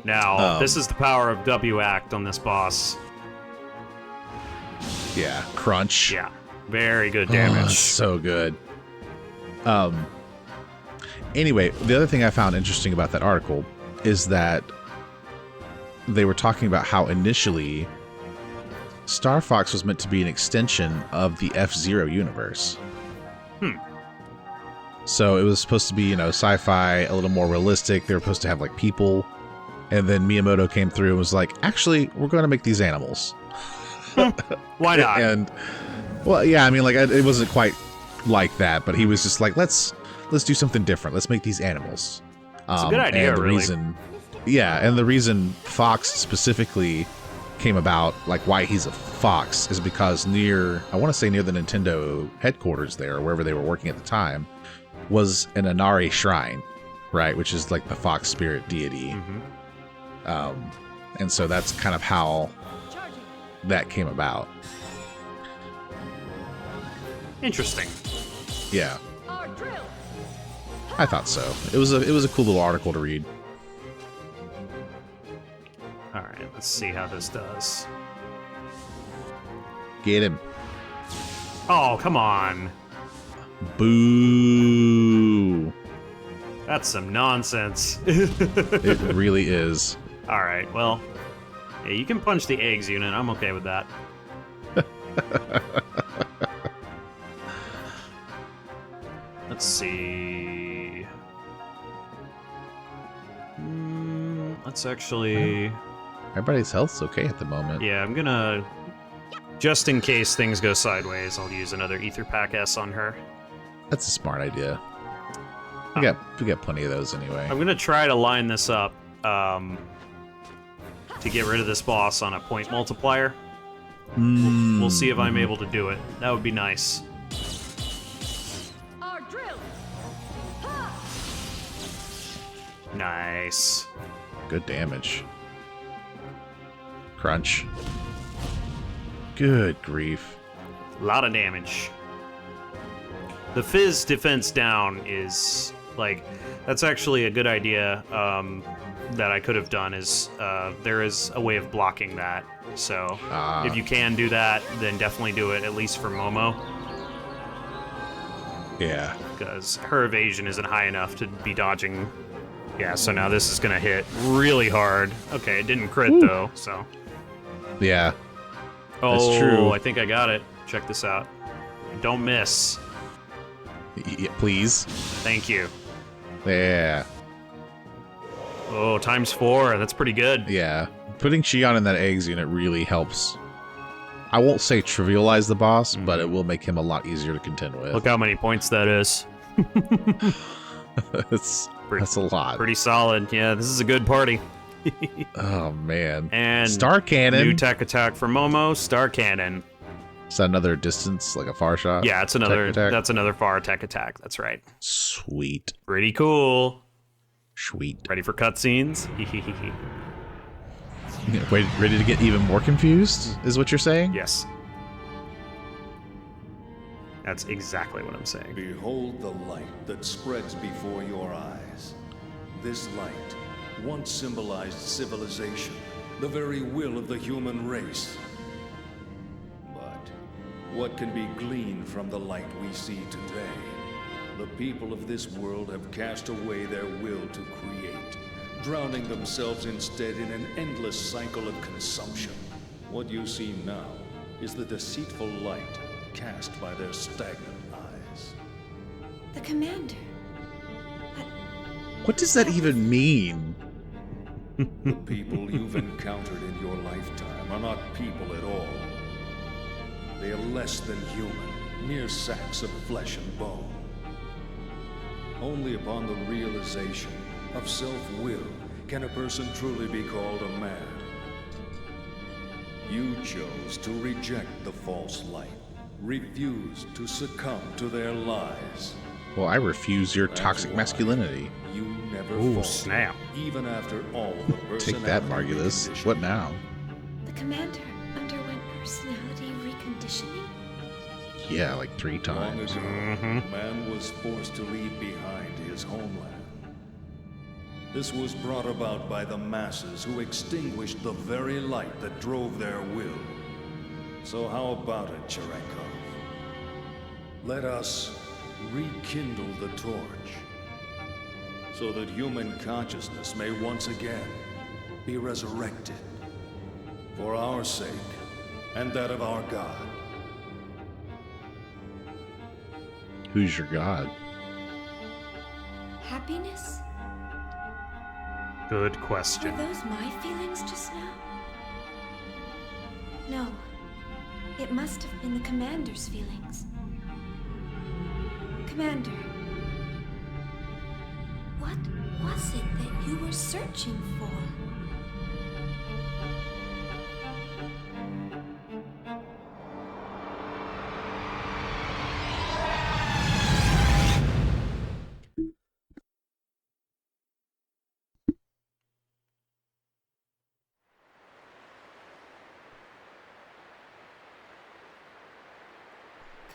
Now, this is the power of W-Act on this boss. Yeah, crunch. Yeah, very good Oh, damage. that's so good. Anyway, the other thing I found interesting about that article is that they were talking about how initially Star Fox was meant to be an extension of the F-Zero universe. So it was supposed to be, sci-fi, a little more realistic. They were supposed to have, like, people. And then Miyamoto came through and was like, actually, we're going to make these animals. Why not? And, well, yeah, I mean, like, it wasn't quite like that, but he was just like, let's do something different. Let's make these animals. It's a good idea, and the really. And the reason Fox specifically came about, like why he's a fox, is because near the Nintendo headquarters there, or wherever they were working at the time, was an Inari shrine, right, which is like the fox spirit deity. And so that's kind of how that came about. Interesting. Yeah, I thought so. It was a cool little article to read. All right, let's see how this does. Get him. Oh, come on. Boo. That's some nonsense. It really is. All right, well, yeah, you can punch the eggs unit. I'm okay with that. Let's see. Let's actually... Everybody's health's okay at the moment. Yeah, I'm gonna Just in case things go sideways, I'll use another Ether Pack S on her. That's a smart idea. We got plenty of those anyway. I'm gonna try to line this up to get rid of this boss on a point multiplier. We'll see if I'm able to do it. That would be nice. Our drill. Nice. Good damage. Crunch. Good grief. A lot of damage. The Fizz defense down is, like, that's actually a good idea that I could have done is, there is a way of blocking that. So, if you can do that, then definitely do it, at least for Momo. Yeah. Because her evasion isn't high enough to be dodging. Yeah, so now this is gonna hit really hard. Okay, it didn't crit, though, so. Yeah. Oh, That's true. I think I got it. Check this out. Don't miss. Please. Thank you. Yeah. Oh, ×4. That's pretty good. Yeah. Putting Xion in that eggs unit really helps. I won't say trivialize the boss, but it will make him a lot easier to contend with. Look how many points that is. that's a lot. Pretty solid. Yeah, this is a good party. Oh, man. And Star Cannon. New tech attack for Momo. Star Cannon. Is that another distance, like a far shot? Yeah, it's another. Tech attack? That's another far tech attack. That's right. Sweet. Pretty cool. Sweet. Ready for cutscenes? Ready to get even more confused, is what you're saying? Yes. That's exactly what I'm saying. Behold the light that spreads before your eyes. This light once symbolized civilization, the very will of the human race. But what can be gleaned from the light we see today? The people of this world have cast away their will to create, drowning themselves instead in an endless cycle of consumption. What you see now is the deceitful light cast by their stagnant eyes. The commander. What does that even mean? The people you've encountered in your lifetime are not people at all. They are less than human, mere sacks of flesh and bone. Only upon the realization of self-will can a person truly be called a man. You chose to reject the false light, refused to succumb to their lies. Well, I refuse your That's toxic why masculinity. You never Ooh, faltered, snap. even after all the Take that, personality Margulis. reconditioning. What now? The commander underwent personality reconditioning? Yeah, like 3 Long times. ago, man was forced to leave behind his homeland. This was brought about by the masses who extinguished the very light that drove their will. So how about it, Cherenkov? Let us rekindle the torch, so that human consciousness may once again be resurrected, for our sake and that of our God. Who's your god? Happiness? Good question. Were those my feelings just now? No. It must have been the commander's feelings. Commander. What was it that you were searching for?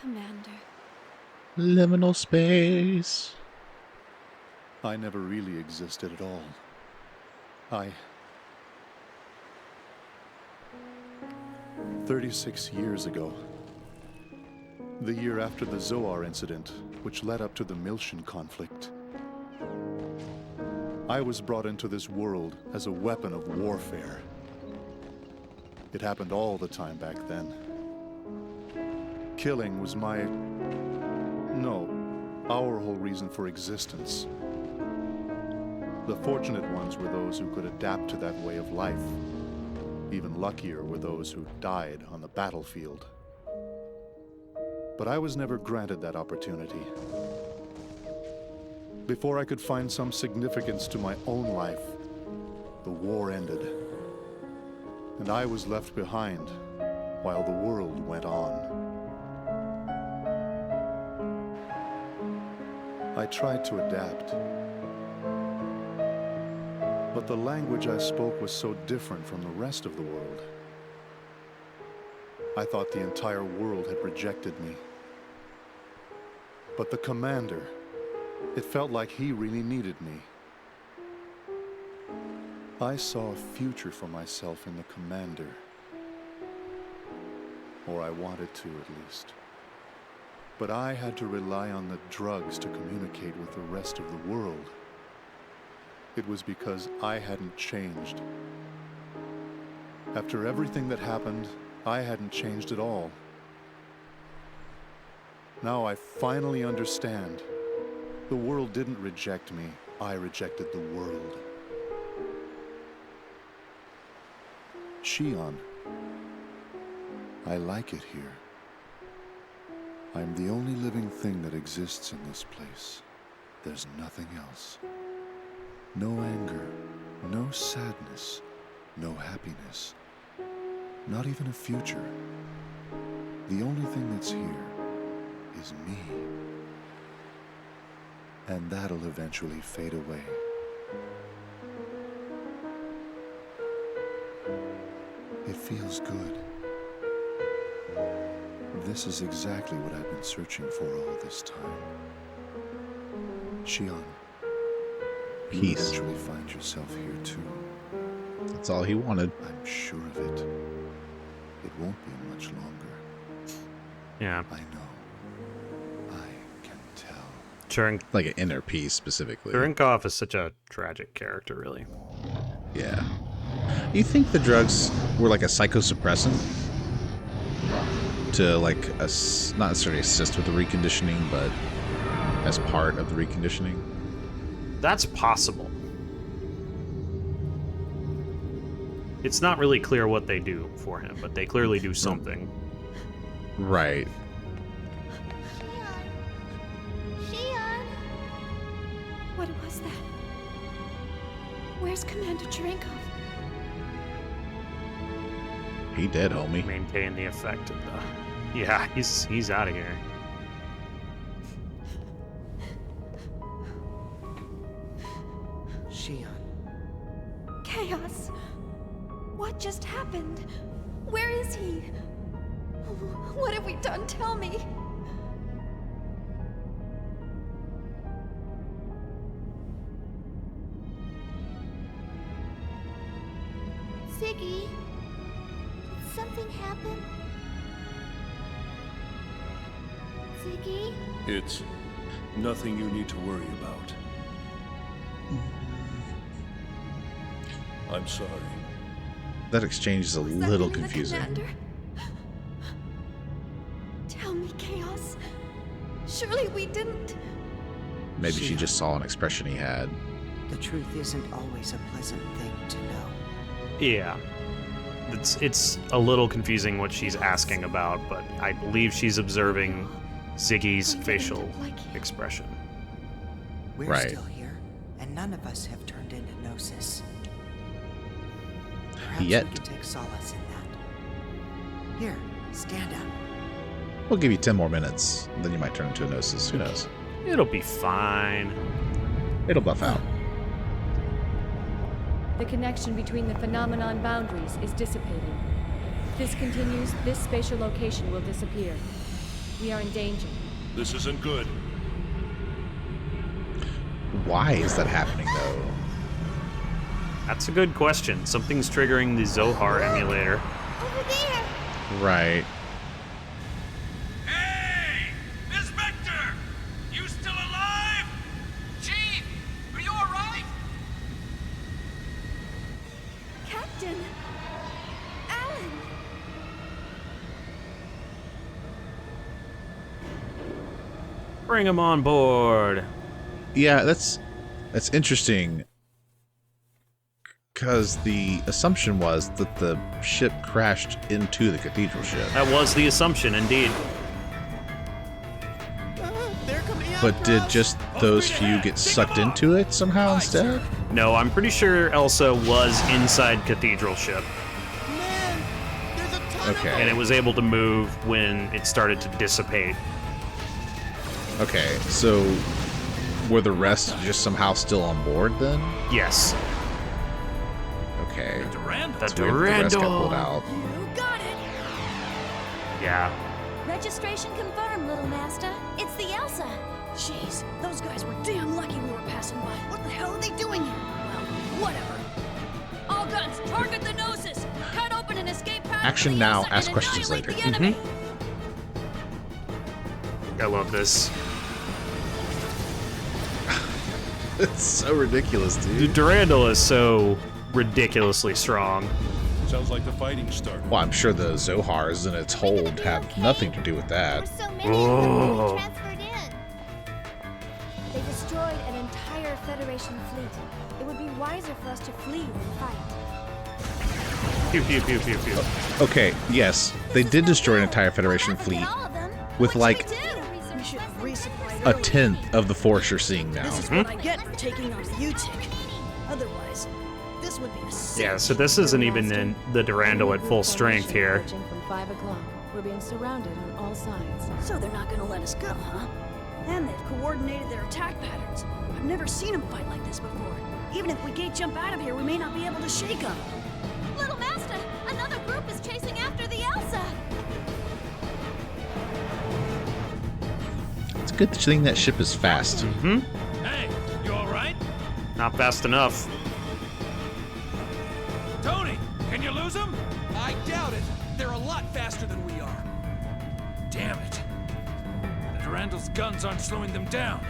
Commander. Liminal space. I never really existed at all. 36 years ago, the year after the Zohar incident, which led up to the Miltian conflict, I was brought into this world as a weapon of warfare. It happened all the time back then. Killing was our whole reason for existence. The fortunate ones were those who could adapt to that way of life Even luckier were those who died on the battlefield. But I was never granted that opportunity. Before I could find some significance to my own life, the war ended. And I was left behind while the world went on. I tried to adapt. But the language I spoke was so different from the rest of the world. I thought the entire world had rejected me. But the commander, it felt like he really needed me. I saw a future for myself in the commander. Or I wanted to, at least. But I had to rely on the drugs to communicate with the rest of the world. It was because I hadn't changed. After everything that happened, I hadn't changed at all. Now I finally understand. The world didn't reject me. I rejected the world. Shion, I like it here. I'm the only living thing that exists in this place. There's nothing else. No anger, no sadness, no happiness, not even a future. The only thing that's here is me. And that'll eventually fade away. It feels good. This is exactly what I've been searching for all this time. Shion, you Peace. eventually find yourself here too. That's all he wanted. I'm sure of it. It won't be much longer. Yeah. I know. I can tell. Like an inner peace, specifically. Cherenkov is such a tragic character, really. Yeah. You think the drugs were like a psychosuppressant? To, like, not necessarily assist with the reconditioning, but as part of the reconditioning? That's possible. It's not really clear what they do for him, but they clearly do something. Right. Shion! What was that? Where's Commander Cherenkov? He dead, homie. Maintain the effect of the... Yeah, he's out of here. Shion. Chaos! What just happened? Where is he? What have we done? Tell me! Ziggy? Did something happen? Ziggy? It's nothing you need to worry about. I'm sorry. That exchange is a Was that little really the confusing. commander? Tell me, Chaos. Surely we didn't. Maybe she just saw an expression he had. The truth isn't always a pleasant thing to know. Yeah. It's a little confusing what she's asking about, but I believe she's observing Ziggy's facial expression. We're Right. still here, and none of us have turned into Gnosis. Perhaps Yet. we can take solace in that. Here, stand up. We'll give you 10 more minutes, then you might turn into a Gnosis. Who knows? It'll be fine. It'll buff out. The connection between the phenomenon boundaries is dissipating. If this continues, this spatial location will disappear. We are in danger. This isn't good. Why is that happening, though? That's a good question. Something's triggering the Zohar emulator. Over there! Right. Hey! Miss Vector! You still alive? Chief! Are you alright? Captain! Alan! Bring him on board. Yeah, that's interesting. because the assumption was that the ship crashed into the cathedral ship. That was the assumption, indeed. But did just those few get sucked into it somehow instead? No, I'm pretty sure Elsa was inside Cathedral ship, Okay. and it was able to move when it started to dissipate. Okay, so were the rest just somehow still on board then? Yes. Okay. Durandal. The So the rest got pulled Durandal. out. You got it! Yeah. Registration confirmed, little master. It's the Elsa. Jeez, those guys were damn lucky we were passing by. What the hell are they doing here? Well, whatever. All guns, target the Gnosis! Cut open an escape path Action for the now, Elsa ask and questions annihilate later. the enemy. I love this. It's so ridiculous, The dude. Durandal is so ridiculously strong. Sounds like the fighting started. Well, I'm sure the Zohars and its hold have nothing to do with that. There were so many Oh. of them they transferred in. They destroyed an entire Federation fleet. It would be wiser for us to flee than fight. Pew pew pew pew pew. Okay, yes, they did destroy an entire Federation fleet All of them. with like We should resupply a early. tenth of the force you're seeing now. This is what I get for taking on the UTIC. Otherwise, this would be a sin. Yeah, so this isn't even in the Durandal at full strength here. Approaching from 5 o'clock. We're being surrounded on all sides. So they're not gonna let us go, huh? And they've coordinated their attack patterns. I've never seen them fight like this before. Even if we gate jump out of here, we may not be able to shake them. Little master, another group is chasing after the Elsa. It's a good thing that ship is fast. Hey, you all right? Not fast enough. Tony, can you lose him? I doubt it. They're a lot faster than we are. Damn it. The Durandal's guns aren't slowing them down.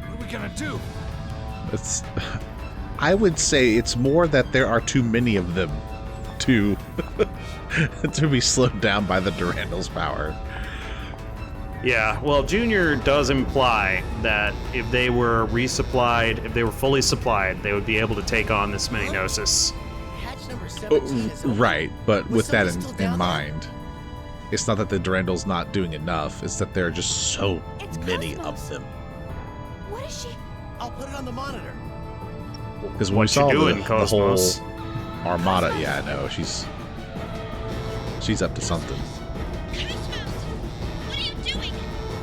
What are we gonna do? It's, I would say it's more that there are too many of them to to be slowed down by the Durandal's power. Yeah, well, Junior does imply that if they were resupplied, if they were fully supplied, they would be able to take on this many Gnosis. Hatch number 17 is open. Right, but Was with that somebody still in down there? mind, it's not that the Durandal's not doing enough, it's that there are just so It's many Kos-mos. of them. What is she? I'll put it on the monitor. Because when we What saw you doing, the whole Kos-mos? armada, yeah, I know, she's up to something. Kos-mos! What are you doing?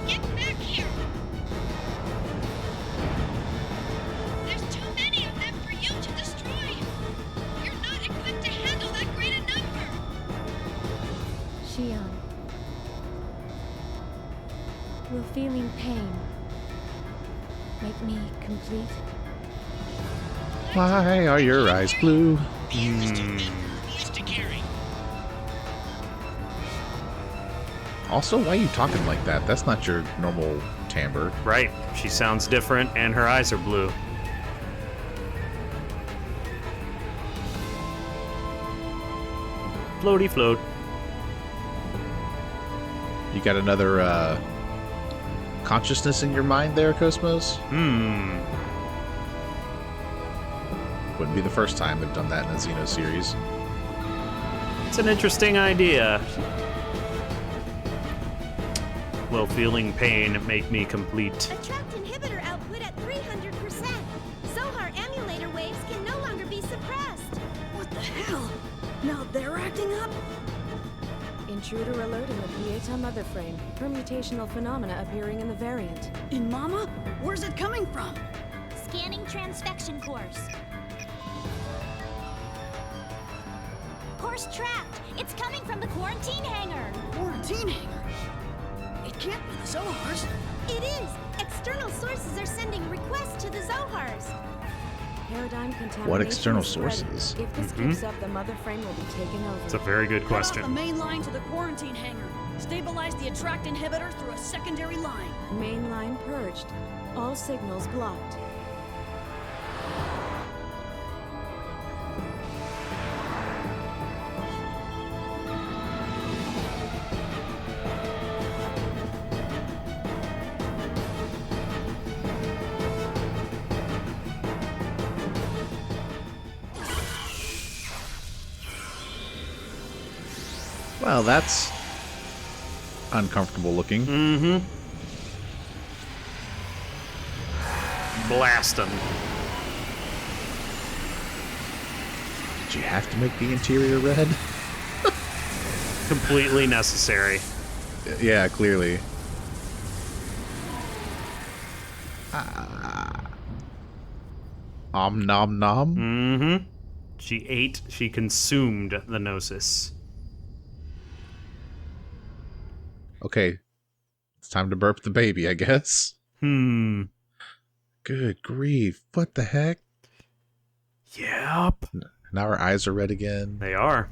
Get back here! There's too many of them for you to destroy. You're not equipped to handle that great a number. Shion. Will feeling pain make me complete? Why are your eyes blue? Also, why are you talking like that? That's not your normal timbre. Right, she sounds different, and her eyes are blue. Floaty float. You got another consciousness in your mind there, Kos-mos? Wouldn't be the first time they've done that in the Xeno series. It's an interesting idea. Will feeling pain make me complete? Attract inhibitor output at 300%. Zohar emulator waves can no longer be suppressed. What the hell? Now they're acting up? Intruder alert in the Pieta mother frame. Permutational phenomena appearing in the variant. In Mama? Where's it coming from? Scanning transfection course. Course tracked. It's coming from the quarantine hangar. Quarantine hangar? It can't be the Zohars. It is. External sources are sending requests to the Zohars. Paradigm contamination. What external is spreading. sources? If this keeps up, the mother frame will be taken over. It's a very good Cut off the question. main line to the quarantine hangar. Stabilize the attract inhibitor through a secondary line. Main line purged. All signals blocked. Well, that's uncomfortable looking. Mm-hmm. Blast him. Did you have to make the interior red? Completely necessary. Yeah, clearly. Nom nom. Mm-hmm. She consumed the Gnosis. Okay. It's time to burp the baby, I guess. Good grief. What the heck? Yep. Now our eyes are red again. They are.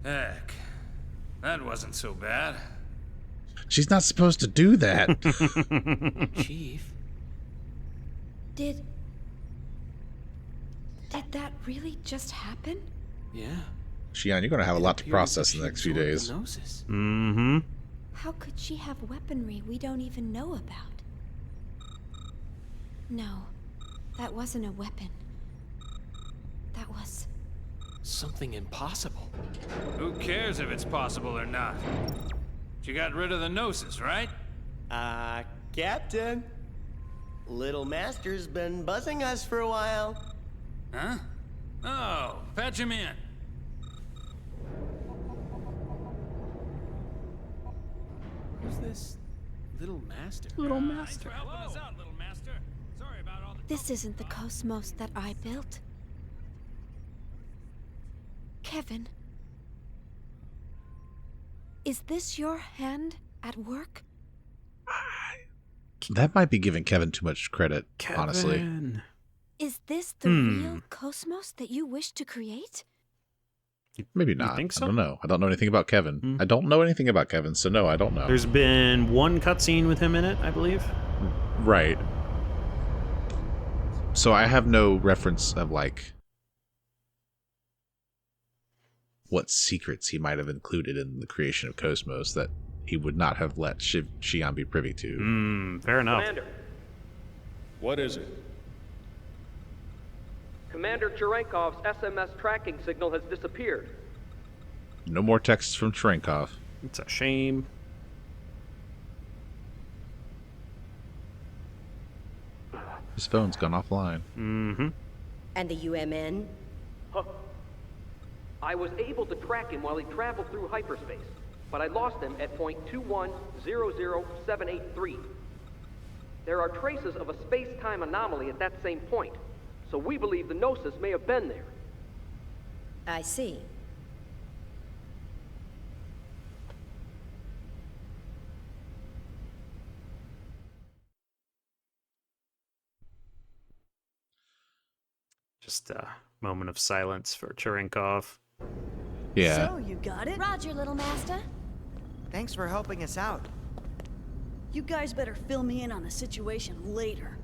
Heck, that wasn't so bad. She's not supposed to do that. Chief. Did that really just happen? Yeah. Shion, you're going to have a lot to It appeared as process if in the she next few absorbed days. the Gnosis. Mm-hmm. How could she have weaponry we don't even know about? No, that wasn't a weapon. That was... Something impossible. Who cares if it's possible or not? You got rid of the Gnosis, right? Captain. Little Master's been buzzing us for a while. Huh? Oh, patch him in. Who's this little master? Thanks for helping us out, little master. Sorry about all the... This isn't the Kos-mos that I built. Kevin, is this your hand at work? That might be giving Kevin too much credit, honestly. Is this the real Kos-mos that you wish to create? Maybe not. think so? I don't know. I don't know anything about Kevin. I don't know anything about Kevin, so no, I don't know. There's been one cutscene with him in it, I believe. Right. So I have no reference of, like, what secrets he might have included in the creation of Kos-mos that he would not have let Shion be privy to. Fair enough. Commander. What is it? Commander Cherenkov's SMS tracking signal has disappeared. No more texts from Cherenkov. It's a shame. His phone's gone offline. Mm-hmm. And the UMN? Huh. I was able to track him while he traveled through hyperspace, but I lost him at point 2100783. There are traces of a space-time anomaly at that same point, so we believe the Gnosis may have been there. I see. Just a moment of silence for Cherenkov. Yeah. So, you got it? Roger, little master. Thanks for helping us out. You guys better fill me in on the situation later.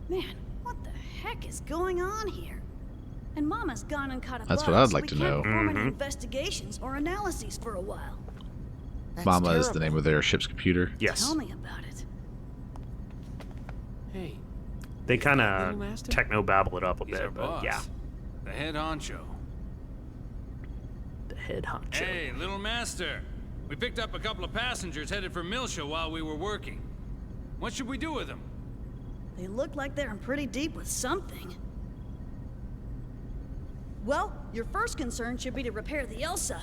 Man, what the heck is going on here? And Mama's gone and caught a That's bug, what I'd so like we to can't know. perform any investigations or analyses for a while. That's Mama is the terrible. name of their ship's computer. Yes. Tell me about it. Hey, They kind Little of Master? techno-babble it up a He's our bit, but boss. yeah. The head honcho. The head honcho. Hey, little master. We picked up a couple of passengers headed for Milsha while we were working. What should we do with them? They look like they're in pretty deep with something. Well, your first concern should be to repair the Elsa.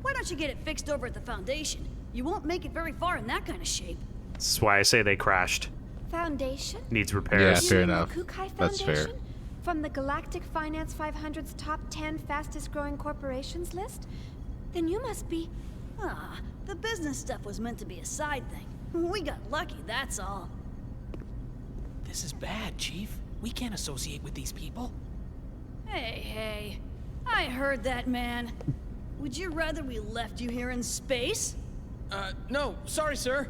Why don't you get it fixed over at the Foundation? You won't make it very far in that kind of shape. That's why I say they crashed. Foundation? Needs Yeah, repairs. fair You mean enough. the Kukai That's fair. Foundation? From the Galactic Finance 500's top 10 fastest growing corporations list? Then you must be... Ah, the business stuff was meant to be a side thing. We got lucky, that's all. this is bad, Chief. We can't associate with these people. Hey, I heard that, man. Would you rather we left you here in space? No, sorry, sir.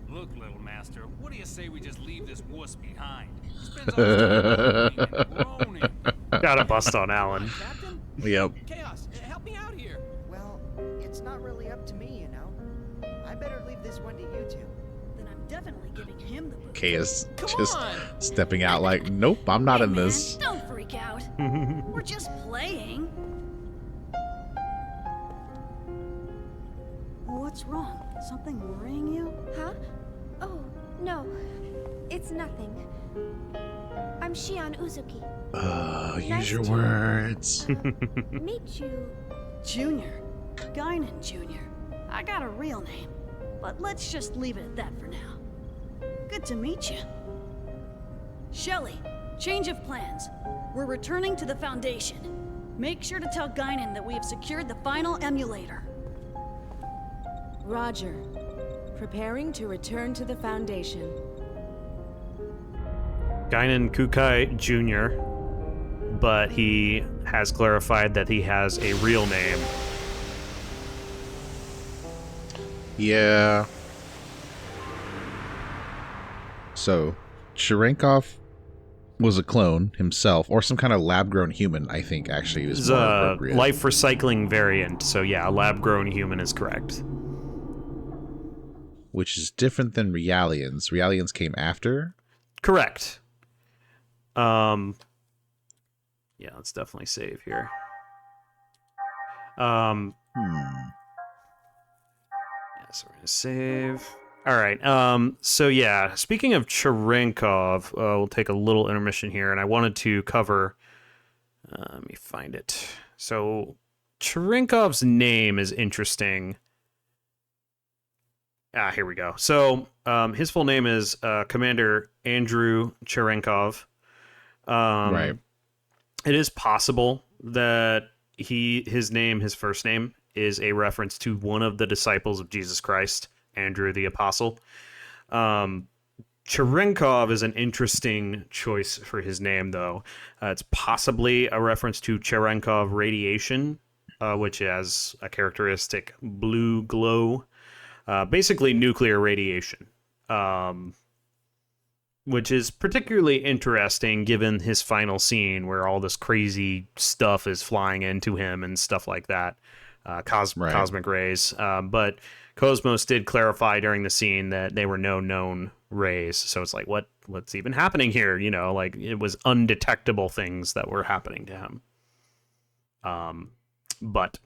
Look, little master, what do you say we just leave this wuss behind? He spends all his time moaning and groaning. Gotta bust on Alan. Captain? Yep. Chaos, help me out here. Well, it's not really up to me, you know. I better leave this one to you two. Then I'm definitely giving him the boot. Kay is Come just on. stepping out like, nope, I'm not Hey, in man, this. don't freak work out. We're just playing. What's wrong? Something worrying you? Huh? Oh, no. It's nothing. I'm Shion Uzuki. Use your words. Meet you. Junior. Guinan Jr. I got a real name, but let's just leave it at that for now. Good to meet you. Shelly, change of plans. We're returning to the Foundation. Make sure to tell Guinan that we have secured the final emulator. Roger. Preparing to return to the Foundation. Guinan Kukai Jr., but he has clarified that he has a real name. Yeah. So, Cherenkov was a clone himself, or some kind of lab-grown human, I think, actually. It's a life recycling variant, so yeah, a lab-grown human is correct. Which is different than Realians. Realians came after? Correct. Yeah, let's definitely save here. Yeah, so we're gonna save. All right. So yeah, speaking of Cherenkov, we'll take a little intermission here, and I wanted to cover. Let me find it. So Cherenkov's name is interesting. Here we go. So his full name is Commander Andrew Cherenkov. Right. It is possible that his first name, is a reference to one of the disciples of Jesus Christ, Andrew the Apostle. Cherenkov is an interesting choice for his name, though. It's possibly a reference to Cherenkov radiation, which has a characteristic blue glow. Basically nuclear radiation. Which is particularly interesting given his final scene where all this crazy stuff is flying into him and stuff like that. Cosmic rays. But Kos-mos did clarify during the scene that they were no known rays. So it's like, what's even happening here? You know, like it was undetectable things that were happening to him. But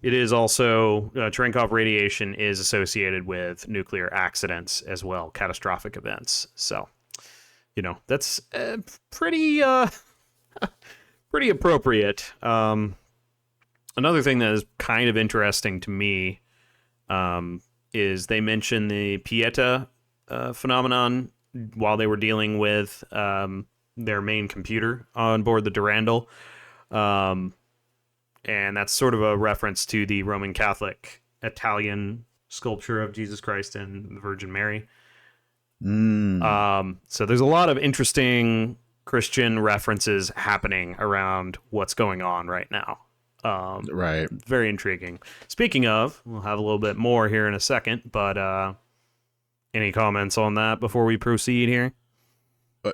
it is also, Cherenkov radiation is associated with nuclear accidents as well, catastrophic events. So, you know, that's pretty appropriate. Another thing that is kind of interesting to me is they mention the Pieta phenomenon while they were dealing with their main computer on board the Durandal. And that's sort of a reference to the Roman Catholic Italian sculpture of Jesus Christ and the Virgin Mary. So there's a lot of interesting Christian references happening around what's going on right now. Right. Very intriguing. Speaking of, we'll have a little bit more here in a second, but any comments on that before we proceed here?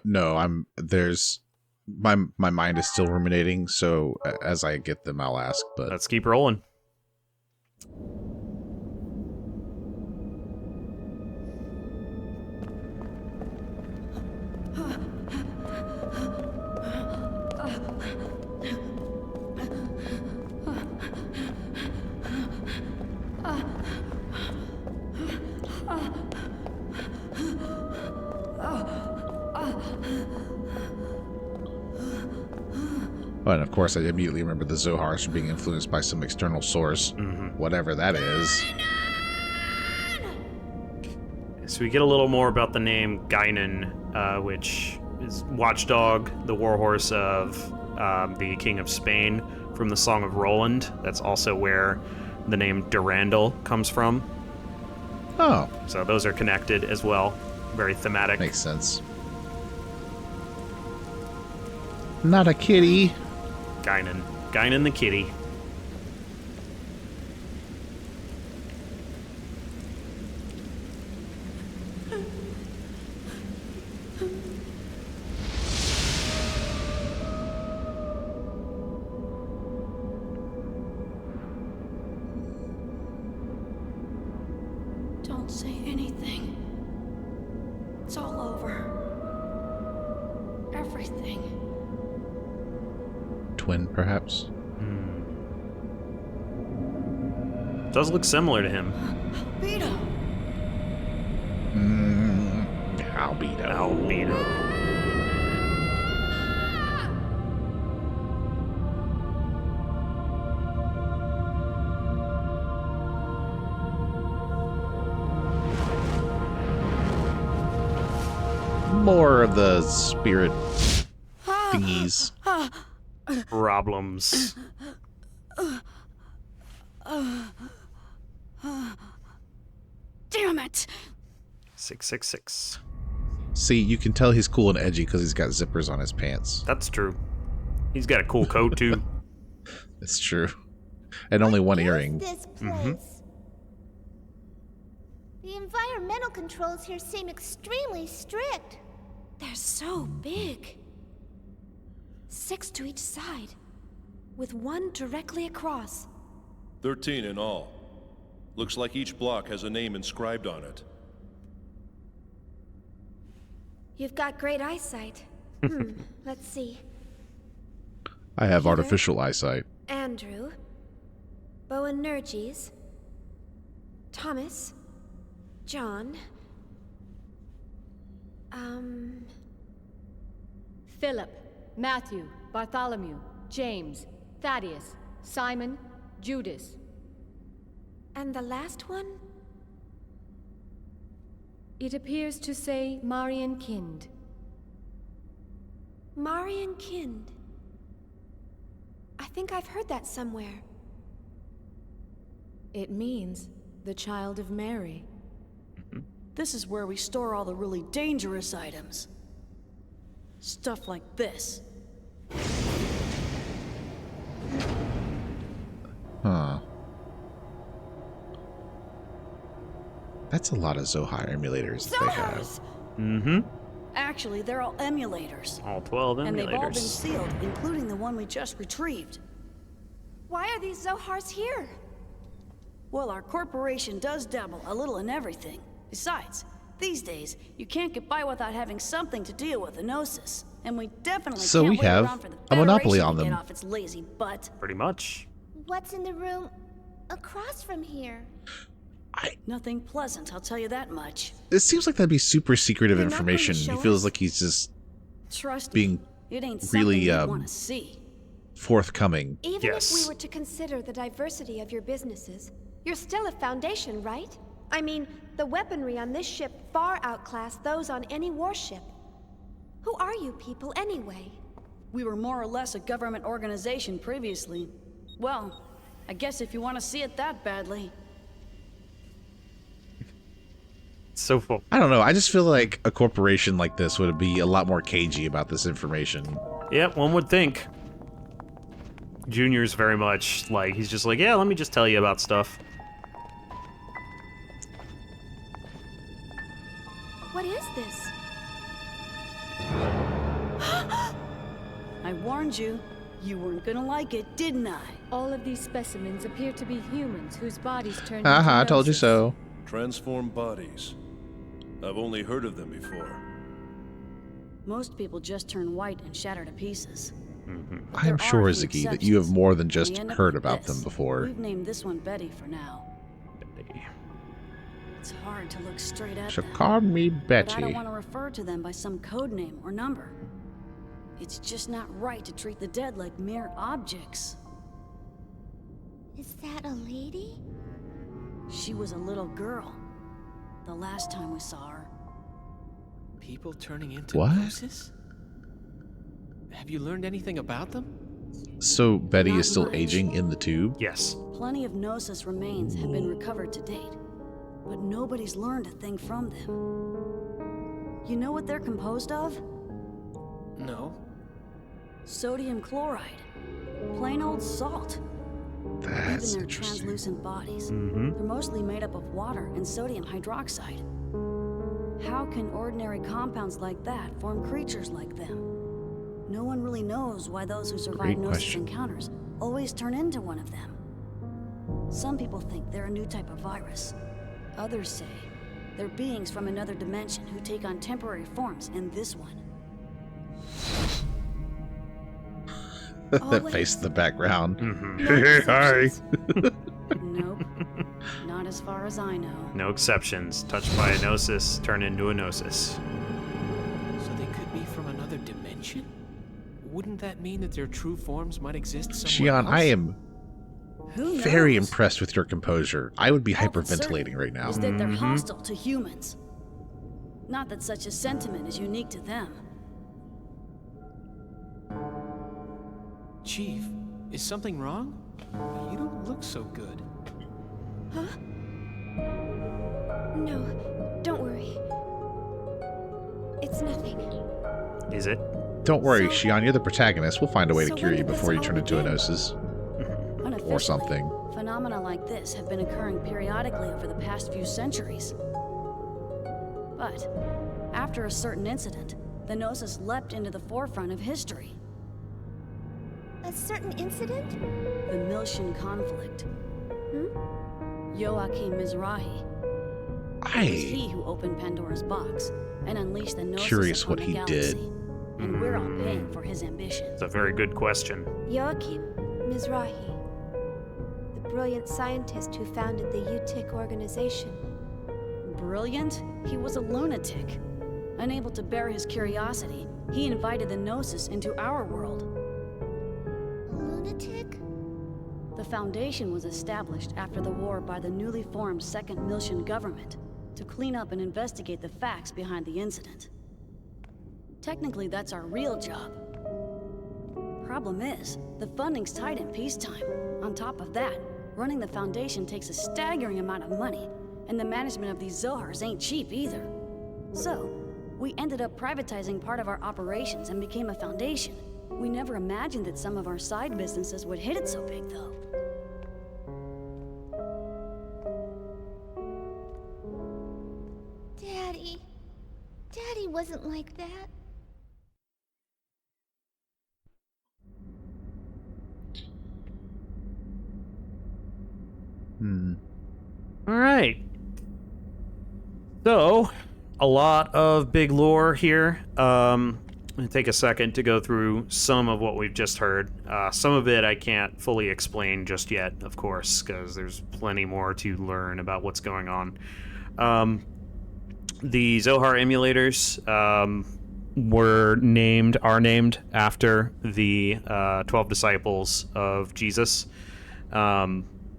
No, there's my mind is still ruminating, so as I get them I'll ask, but let's keep rolling. And of course, I immediately remember the Zohars from being influenced by some external source, whatever that is. So we get a little more about the name Guinan, which is watchdog, the warhorse of the King of Spain from the Song of Roland. That's also where the name Durandal comes from. Oh. So those are connected as well. Very thematic. Makes sense. Not a kitty. Guinan the kitty. Don't say anything. It's all over. Everything. twin, perhaps? Does look similar to him. Albedo! Albedo. More of the spirit thingies. Problems. Damn it! 666. See, you can tell he's cool and edgy because he's got zippers on his pants. That's true. He's got a cool coat too. It's true. And only one earring. This place. The environmental controls here seem extremely strict. They're so big. 6 to each side, with one directly across. 13 in all. Looks like each block has a name inscribed on it. You've got great eyesight. Let's see. I have artificial eyesight. Andrew. Boanerges. Thomas. John. Philip, Matthew, Bartholomew, James, Thaddeus, Simon, Judas. And the last one? It appears to say Marian Kind. Marian Kind. I think I've heard that somewhere. It means the child of Mary. This is where we store all the really dangerous items. Stuff like this. Huh. That's a lot of Zohar emulators that they have. Zohars! Actually, they're all emulators. All 12 emulators. And they've all been sealed, including the one we just retrieved. Why are these Zohars here? Well, our corporation does dabble a little in everything. Besides, these days, you can't get by without having something to deal with the Gnosis. And we definitely So can't we wait have around for the a monopoly Federation on to them. get off its lazy butt. Pretty much. What's in the room across from here? Nothing pleasant, I'll tell you that much. It seems like that'd be super secretive You're not going to information. He show feels us? like he's just Trust being me, it ain't really, something you want to see. forthcoming. Even if we were to consider the diversity of your businesses, you're still a Foundation, right? I mean, the weaponry on this ship far outclass those on any warship. Who are you people, anyway? We were more or less a government organization previously. Well, I guess if you want to see it that badly. So full. I don't know. I just feel like a corporation like this would be a lot more cagey about this information. Yeah, one would think. Junior's very much like, he's just like, yeah, let me just tell you about stuff. What is this? I warned you. You weren't gonna like it, didn't I? All of these specimens appear to be humans whose bodies turned Haha, I into told you Gnosis. so. Transformed bodies. I've only heard of them before. Most people just turn white and shatter to pieces. But I'm there sure, are a few Ziggy, that you have exceptions. more than And just we end up heard with about this. them before. We've named this one Betty for now. It's hard to look straight at So them. call me But I Betty. don't want to refer to them by some code name or number. It's just not right to treat the dead like mere objects. Is that a lady? She was a little girl. The last time we saw her. People turning into What? Gnosis? Have you learned anything about them? So Betty Not is still much. aging in the tube? Yes. Plenty of Gnosis remains have been recovered to date, but nobody's learned a thing from them. You know what they're composed of? No. Sodium chloride. Plain old salt. That's Even their interesting. translucent bodies. Mm-hmm. They're mostly made up of water and sodium hydroxide. How can ordinary compounds like that form creatures like them? No one really knows why those who survive Great Gnosis question. encounters always turn into one of them. Some people think they're a new type of virus. Others say they're beings from another dimension who take on temporary forms in this one. That face in the background. Mm-hmm. No Hey, hi. exceptions. Nope. Not as far as I know. No exceptions. Touched by a gnosis, turn into a gnosis. So they could be from another dimension? Wouldn't that mean that their true forms might exist somewhere Shion, else? I am Who very knows? impressed with your composure. I would be All that's hyperventilating certain right now. is that they're hostile to humans. Not that such a sentiment is unique to them. Chief, is something wrong? You don't look so good. Huh? No, don't worry. It's nothing. Is it? Don't worry, So- Shion, you're the protagonist. We'll find a way to So cure when you did this before you all turn into a begin? gnosis. Unofficially, Or something. phenomena like this have been occurring periodically over the past few centuries. But after a certain incident, the Gnosis leapt into the forefront of history. A certain incident? The Miltian conflict. Joachim Mizrahi. It was he I who opened Pandora's box and unleashed the Gnosis Curious upon what the he did. galaxy. And we're all paying for his ambition. It's a very good question. Joachim Mizrahi, the brilliant scientist who founded the UTIC organization. Brilliant? He was a lunatic. Unable to bear his curiosity, he invited the Gnosis into our world. Lunatic? The Foundation was established after the war by the newly formed Second Miltian government to clean up and investigate the facts behind the incident. Technically, that's our real job. Problem is, the funding's tight in peacetime. On top of that, running the Foundation takes a staggering amount of money, and the management of these Zohars ain't cheap either. So, we ended up privatizing part of our operations and became a foundation. We never imagined that some of our side businesses would hit it so big, though. Daddy. Daddy wasn't like that. All right. So, a lot of big lore here. I'm going to take a second to go through some of what we've just heard. Some of it I can't fully explain just yet, of course, because there's plenty more to learn about what's going on. The Zohar emulators are named after the 12 disciples of Jesus,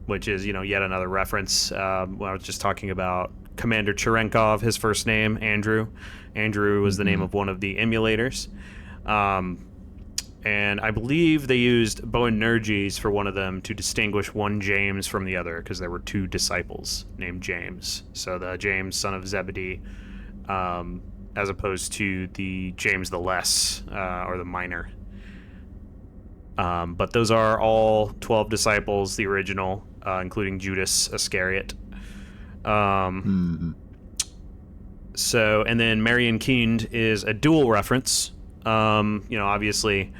which is, yet another reference. When I was just talking about Commander Cherenkov, his first name, Andrew. Andrew was the name of one of the emulators. And I believe they used Boanerges for one of them to distinguish one James from the other, because there were two disciples named James. So the James, son of Zebedee, as opposed to the James the Less, or the Minor. But those are all 12 disciples, the original, including Judas Iscariot. So, and then Marian Kind is a dual reference. Obviously,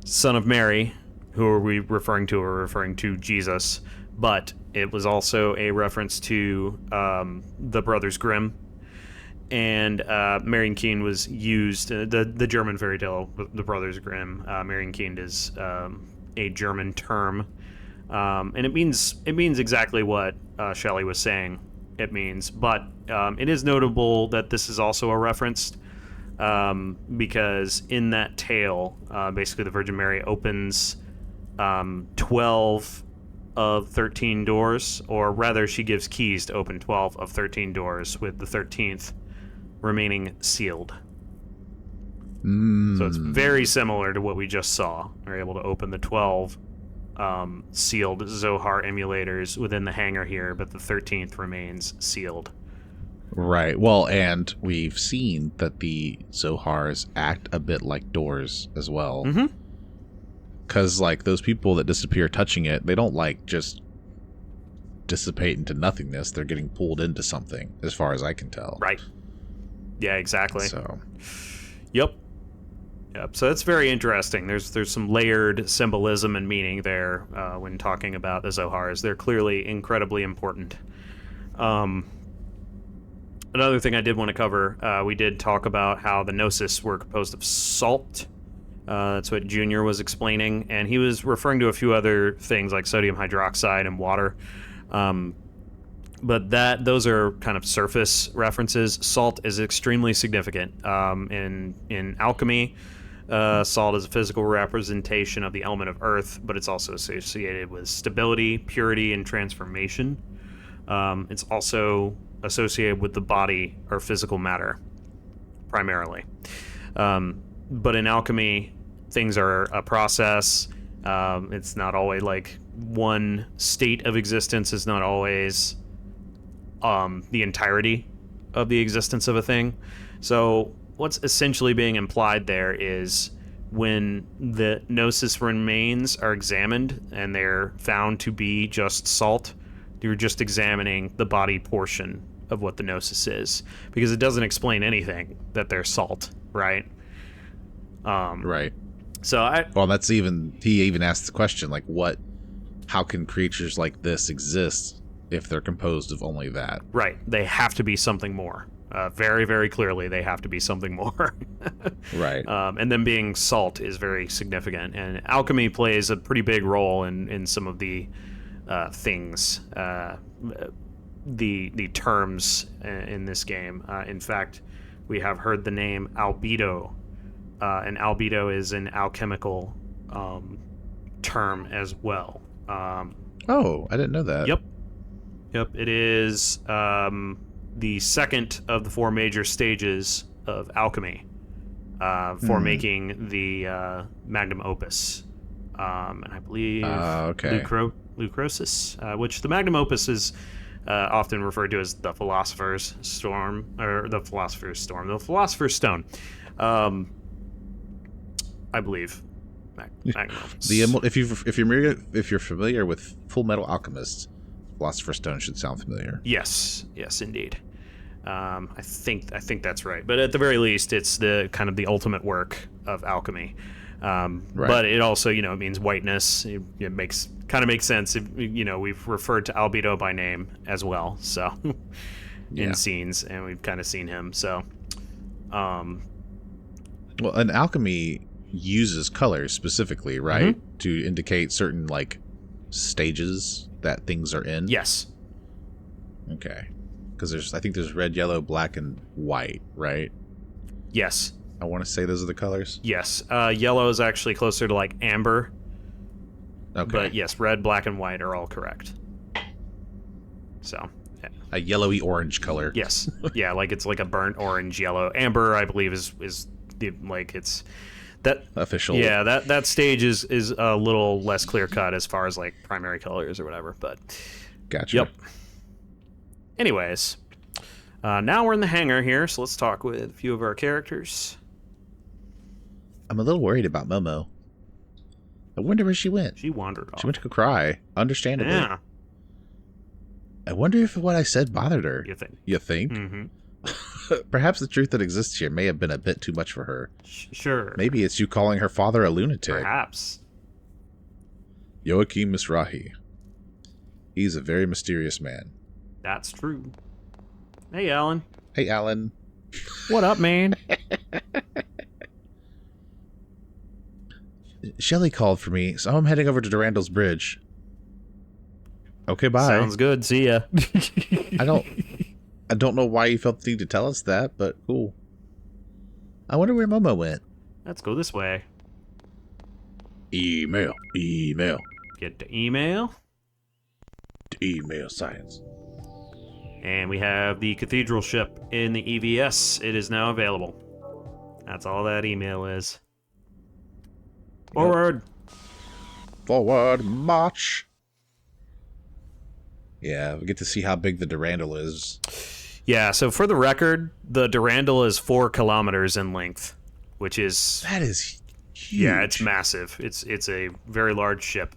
son of Mary, who are we referring to? We're referring to Jesus, but it was also a reference to the Brothers Grimm. And Marian Kind was used, the German fairy tale, the Brothers Grimm. Marian Kind is a German term, and it means exactly what Shelley was saying it means. But it is notable that this is also a reference, because in that tale, basically the Virgin Mary opens 12 of 13 doors, or rather she gives keys to open 12 of 13 doors, with the 13th remaining sealed. So it's very similar to what we just saw. We're able to open the 12 sealed Zohar emulators within the hangar here, but the 13th remains sealed. Right. Well, and we've seen that the Zohars act a bit like doors as well. Because, those people that disappear touching it, they don't, just dissipate into nothingness. They're getting pulled into something, as far as I can tell. Right. Yeah, exactly. So. Yep. So that's very interesting. There's some layered symbolism and meaning there when talking about the Zohars. They're clearly incredibly important. Another thing I did want to cover, we did talk about how the Gnosis were composed of salt That's what Junior was explaining, and he was referring to a few other things like sodium hydroxide and water. But those are kind of surface references. Salt is extremely significant. In alchemy, salt is a physical representation of the element of earth, but it's also associated with stability, purity, and transformation. It's also associated with the body or physical matter, primarily. But in alchemy, things are a process. It's not always like one state of existence is not always the entirety of the existence of a thing. So what's essentially being implied there is when the Gnosis remains are examined and they're found to be just salt, you're just examining the body portion of what the Gnosis is, because it doesn't explain anything that they're salt, right? Right. So he even asked the question, like, how can creatures like this exist if they're composed of only that? Right. They have to be something more. Very, very clearly, they have to be something more. Right. And them being salt is very significant. And alchemy plays a pretty big role in some of the things, the terms in this game. In fact, we have heard the name albedo. And albedo is an alchemical term as well. Oh, I didn't know that. Yep. It is the second of the four major stages of alchemy for making the magnum opus. And I believe Lucrosis, which the magnum opus is often referred to as the Philosopher's Stone. I believe. Magnum opus. If you're familiar with Full Metal Alchemist, Philosopher's Stone should sound familiar. Yes, indeed. I think that's right. But at the very least, it's the kind of the ultimate work of alchemy. Right. But it also, it means whiteness. It makes sense. We've referred to albedo by name as well. So in scenes, and we've kind of seen him. So, well, an alchemy uses colors specifically, right, to indicate certain stages that things are in. Yes. Okay. Because I think there's red, yellow, black, and white, right? Yes. I want to say those are the colors. Yes. Yellow is actually closer to amber. Okay. But yes, red, black, and white are all correct. So. Yeah. A yellowy orange color. Yes. Yeah, it's like a burnt orange yellow. Amber, I believe, is the it's. That official. Yeah, that stage is a little less clear cut as far as primary colors or whatever, but gotcha. Yep. Anyways, now we're in the hangar here, so let's talk with a few of our characters. I'm a little worried about Momo. I wonder where she went. She wandered off. She went to go cry, understandably. Yeah. I wonder if what I said bothered her. You think? Mm-hmm. Perhaps the truth that exists here may have been a bit too much for her. Sure. Maybe it's you calling her father a lunatic. Perhaps. Joachim Misrahi. He's a very mysterious man. That's true. Hey, Alan. Hey, Alan. What up, man? Shelly called for me, so I'm heading over to Durandal's bridge. Okay, bye. Sounds good. See ya. I don't know why you felt the need to tell us that, but cool. I wonder where Momo went. Let's go this way. Email. Get to email. Email science. And we have the Cathedral ship in the EVS. It is now available. That's all that email is. Forward. Forward march. Yeah, we get to see how big the Durandal is. Yeah, so for the record, the Durandal is 4 kilometers in length, which is... That is huge. Yeah, it's massive. It's a very large ship.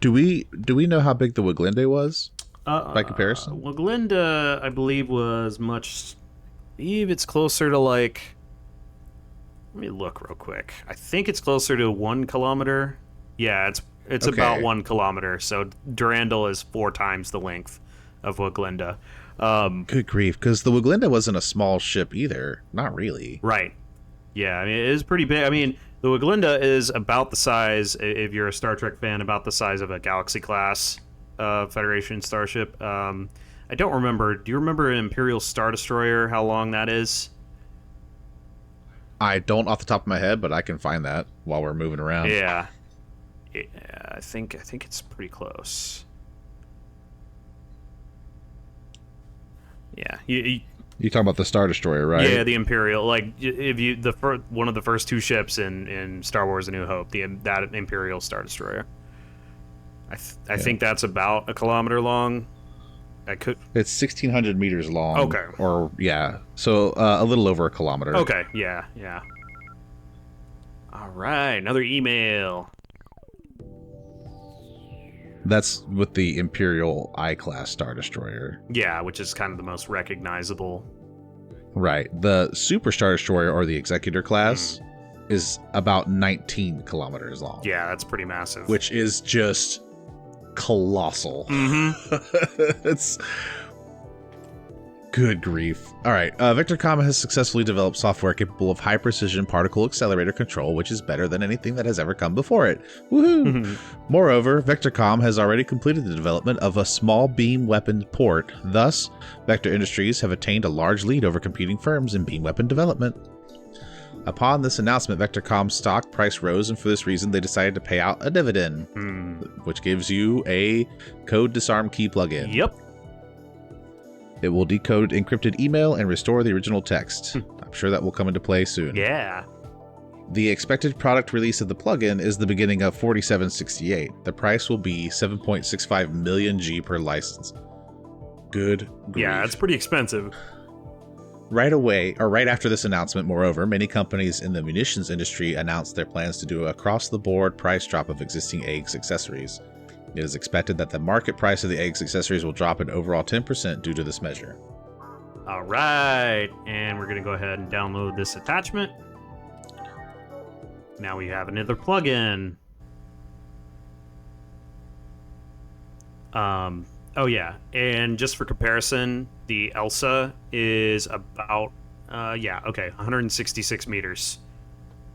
Do we know how big the Wiglinde was by comparison? Wiglinde, I believe, was much... I believe it's closer to Let me look real quick. I think it's closer to 1 kilometer. Yeah, it's okay. About 1 kilometer. So Durandal is 4 times the length of Wiglinde. Good grief, because the Wiglinde wasn't a small ship either. Not really. Right. Yeah, I mean, it is pretty big. I mean, the Wiglinda is about the size, if you're a Star Trek fan, about the size of a Galaxy-class Federation starship. I don't remember. Do you remember an Imperial Star Destroyer, how long that is? I don't off the top of my head, but I can find that while we're moving around. Yeah. I think it's pretty close. Yeah. You talking about the Star Destroyer, right? Yeah, the Imperial. Like, if you one of the first two ships in Star Wars: A New Hope, that Imperial Star Destroyer. I think that's about a kilometer long. It's 1,600 meters long. Okay. Or yeah, so a little over a kilometer. Okay. Yeah. All right, another email. That's with the Imperial I-class Star Destroyer. Yeah, which is kind of the most recognizable. Right. The Super Star Destroyer, or the Executor class, is about 19 kilometers long. Yeah, that's pretty massive. Which is just colossal. It's good grief. All right. Vectorcom has successfully developed software capable of high-precision particle accelerator control, which is better than anything that has ever come before it. Woohoo! Moreover, Vectorcom has already completed the development of a small beam weapon port. Thus, Vector Industries have attained a large lead over competing firms in beam weapon development. Upon this announcement, Vectorcom's stock price rose, and for this reason, they decided to pay out a dividend, which gives you a code disarm key plugin. Yep. It will decode encrypted email and restore the original text. I'm sure that will come into play soon. Yeah. The expected product release of the plugin is the beginning of 4768. The price will be 7.65 million G per license. Good grief. Yeah, it's pretty expensive. Right away, or right after this announcement, moreover, many companies in the munitions industry announced their plans to do an across-the-board price drop of existing eggs accessories. It is expected that the market price of the eggs accessories will drop an overall 10% due to this measure. All right, and we're going to go ahead and download this attachment. Now we have another plugin. Oh yeah, and just for comparison, the Elsa is about 166 meters.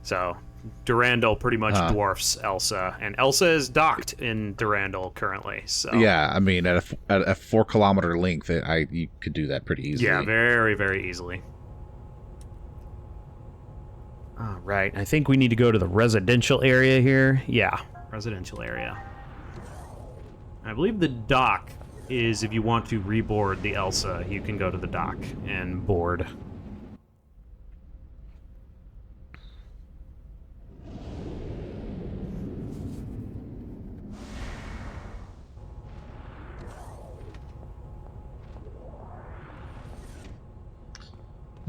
So Durandal pretty much dwarfs Elsa, and Elsa is docked in Durandal currently. So yeah, I mean at a 4 kilometer length, you could do that pretty easily. Yeah, very, very easily. All right, I think we need to go to the residential area here. Yeah, residential area. I believe the dock is if you want to reboard the Elsa, you can go to the dock and board.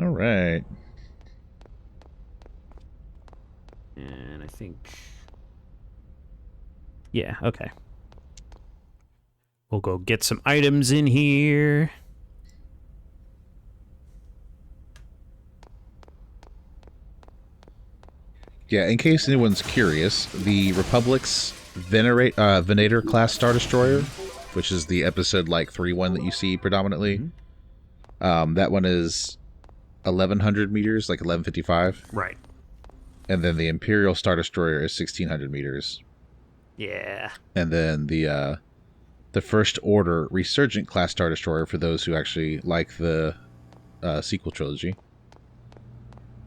All right. And I think... yeah, okay. We'll go get some items in here. Yeah, in case anyone's curious, the Republic's Venator class Star Destroyer, which is the episode like 3-1 that you see predominantly, that one is 1,100 meters, like 1155. Right. And then the Imperial Star Destroyer is 1,600 meters. Yeah. And then the First Order Resurgent class Star Destroyer, for those who actually like the sequel trilogy,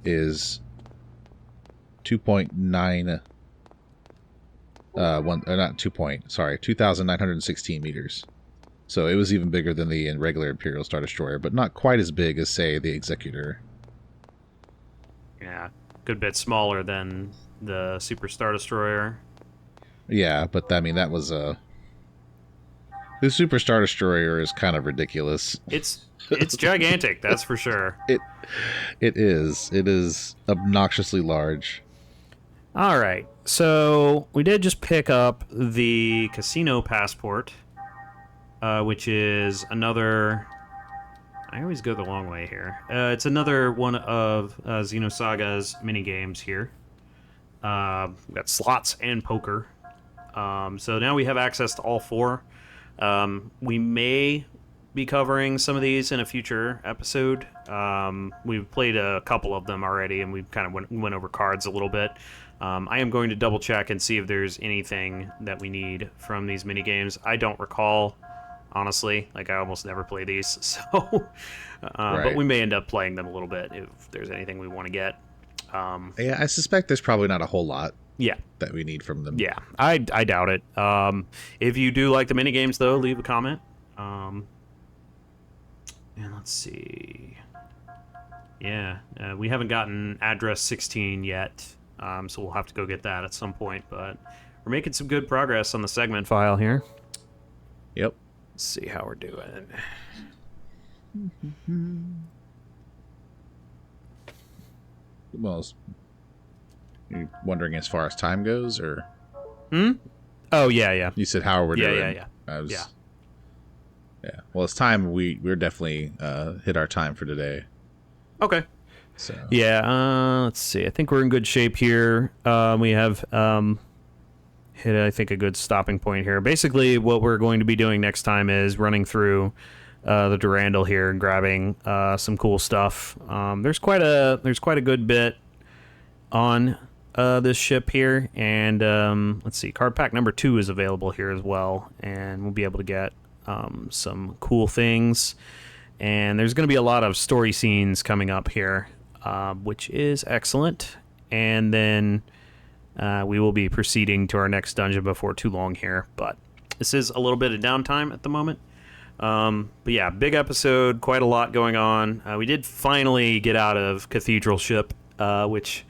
is 2,916 meters. So it was even bigger than the regular Imperial Star Destroyer, but not quite as big as, say, the Executor. Yeah, good bit smaller than the Super Star Destroyer. Yeah, but I mean, that was a... The Super Star Destroyer is kind of ridiculous. It's gigantic, that's for sure. It is. It is obnoxiously large. All right, so we did just pick up the Casino Passport, which is another... I always go the long way here. It's another one of Xenosaga's mini-games here. We've got slots and poker. So now we have access to all four. We may be covering some of these in a future episode. We've played a couple of them already, and we kind of went over cards a little bit. I am going to double check and see if there's anything that we need from these mini games. I don't recall, honestly. Like, I almost never play these, so but we may end up playing them a little bit if there's anything we want to get. Yeah, I suspect there's probably not a whole lot. Yeah, that we need from them. Yeah, I doubt it. If you do like the mini games, though, leave a comment. And let's see. Yeah, we haven't gotten address 16 yet, so we'll have to go get that at some point. But we're making some good progress on the segment file here. Yep. Let's see how we're doing. Well, you wondering as far as time goes, or? Oh, yeah. You said how are we doing? Yeah. Yeah. Well, it's time. We're definitely hit our time for today. Okay. So. Yeah. Let's see. I think we're in good shape here. We have hit, I think, a good stopping point here. Basically, what we're going to be doing next time is running through the Durandal here and grabbing some cool stuff. There's quite a good bit on this ship here, and let's see, card pack number 2 is available here as well, and we'll be able to get some cool things. And there's going to be a lot of story scenes coming up here, which is excellent. And then we will be proceeding to our next dungeon before too long here, but this is a little bit of downtime at the moment. But yeah, big episode, quite a lot going on. We did finally get out of Cathedral ship, which,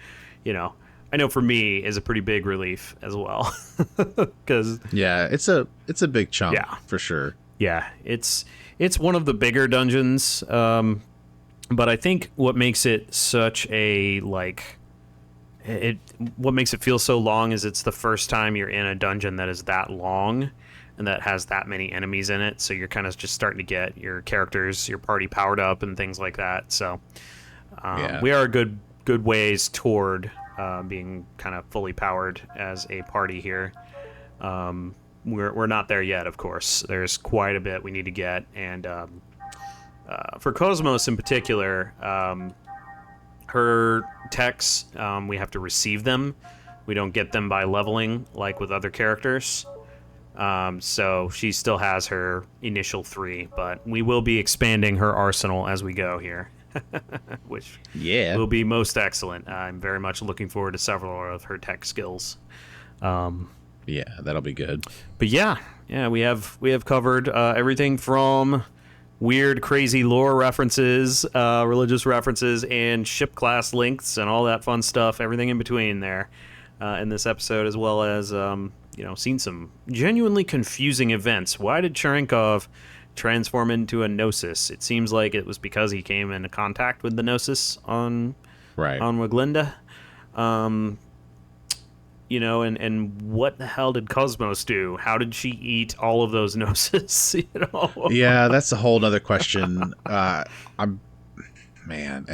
you know, I know for me is a pretty big relief as well. Cause yeah, it's a big chunk, for sure. Yeah, it's one of the bigger dungeons. But I think what makes it such a, like, what makes it feel so long is it's the first time you're in a dungeon that is that long and that has that many enemies in it. So you're kind of just starting to get your characters, your party powered up and things like that. So we are a good ways toward being kind of fully powered as a party here. We're not there yet, of course. There's quite a bit we need to get. And for Kos-mos in particular, her techs, we have to receive them. We don't get them by leveling like with other characters. So she still has her initial 3, but we will be expanding her arsenal as we go here, which will be most excellent. I'm very much looking forward to several of her tech skills. Yeah, that'll be good. But yeah, we have covered everything from weird, crazy lore references, religious references, and ship class links, and all that fun stuff. Everything in between there in this episode, as well as seen some genuinely confusing events. Why did Cherenkov transform into a Gnosis? It seems like it was because he came into contact with the Gnosis on Wiglinda. And what the hell did Kos-mos do? How did she eat all of those Gnosis? Yeah, that's a whole nother question. And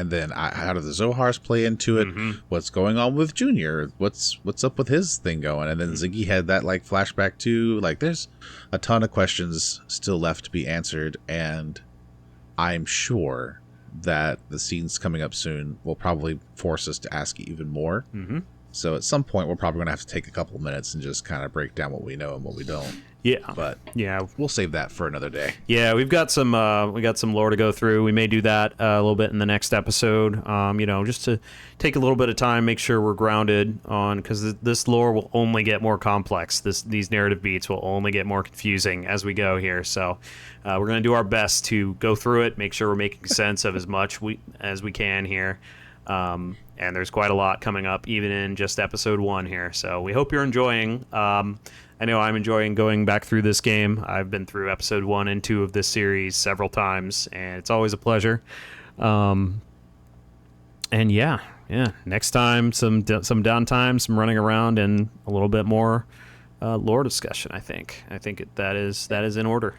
then how do the Zohars play into it? Mm-hmm. What's going on with Junior? What's up with his thing going? And then Ziggy had that like flashback too. Like, there's a ton of questions still left to be answered, and I'm sure that the scenes coming up soon will probably force us to ask even more. Mm-hmm. So at some point, we're probably going to have to take a couple of minutes and just kind of break down what we know and what we don't. Yeah, but yeah, we'll save that for another day. Yeah, we've got some lore to go through. We may do that a little bit in the next episode. Just to take a little bit of time, make sure we're grounded on, because this lore will only get more complex. These narrative beats will only get more confusing as we go here. So we're going to do our best to go through it, make sure we're making sense of as much as we can here. And there's quite a lot coming up, even in just episode 1 here. So we hope you're enjoying. I know I'm enjoying going back through this game. I've been through episode 1 and 2 of this series several times, and it's always a pleasure. And yeah, next time, some downtime, some running around, and a little bit more lore discussion, I think. I think that is in order.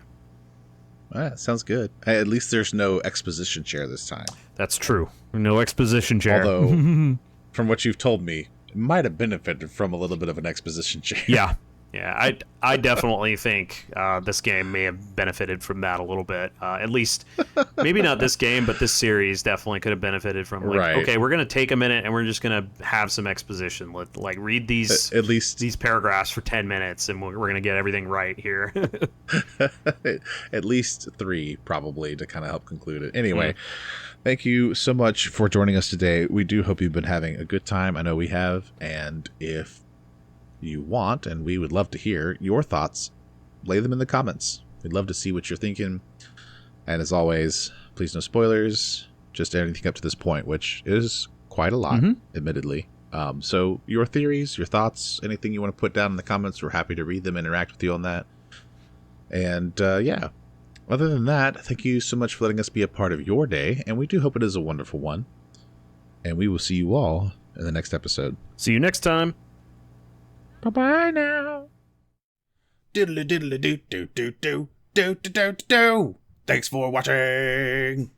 Sounds good. At least there's no exposition chair this time. That's true. No exposition chair. Although, from what you've told me, it might have benefited from a little bit of an exposition chair. Yeah. Yeah, I definitely think this game may have benefited from that a little bit. At least, maybe not this game, but this series definitely could have benefited from, like, Right. okay, we're going to take a minute and we're just going to have some exposition. Like, read these At least these paragraphs for 10 minutes, and we're going to get everything right here. at least 3, probably, to kind of help conclude it. Anyway, thank you so much for joining us today. We do hope you've been having a good time. I know we have, and if you want, and we would love to hear your thoughts, lay them in the comments. We'd love to see what you're thinking. And as always, please no spoilers, just anything up to this point, which is quite a lot, admittedly. So your theories, your thoughts, anything you want to put down in the comments, we're happy to read them, interact with you on that. And yeah, other than that, thank you so much for letting us be a part of your day, and we do hope it is a wonderful one. And we will see you all in the next episode. See you next time. Bye-bye now. Diddly diddly do do do do do do do do. Thanks for watching.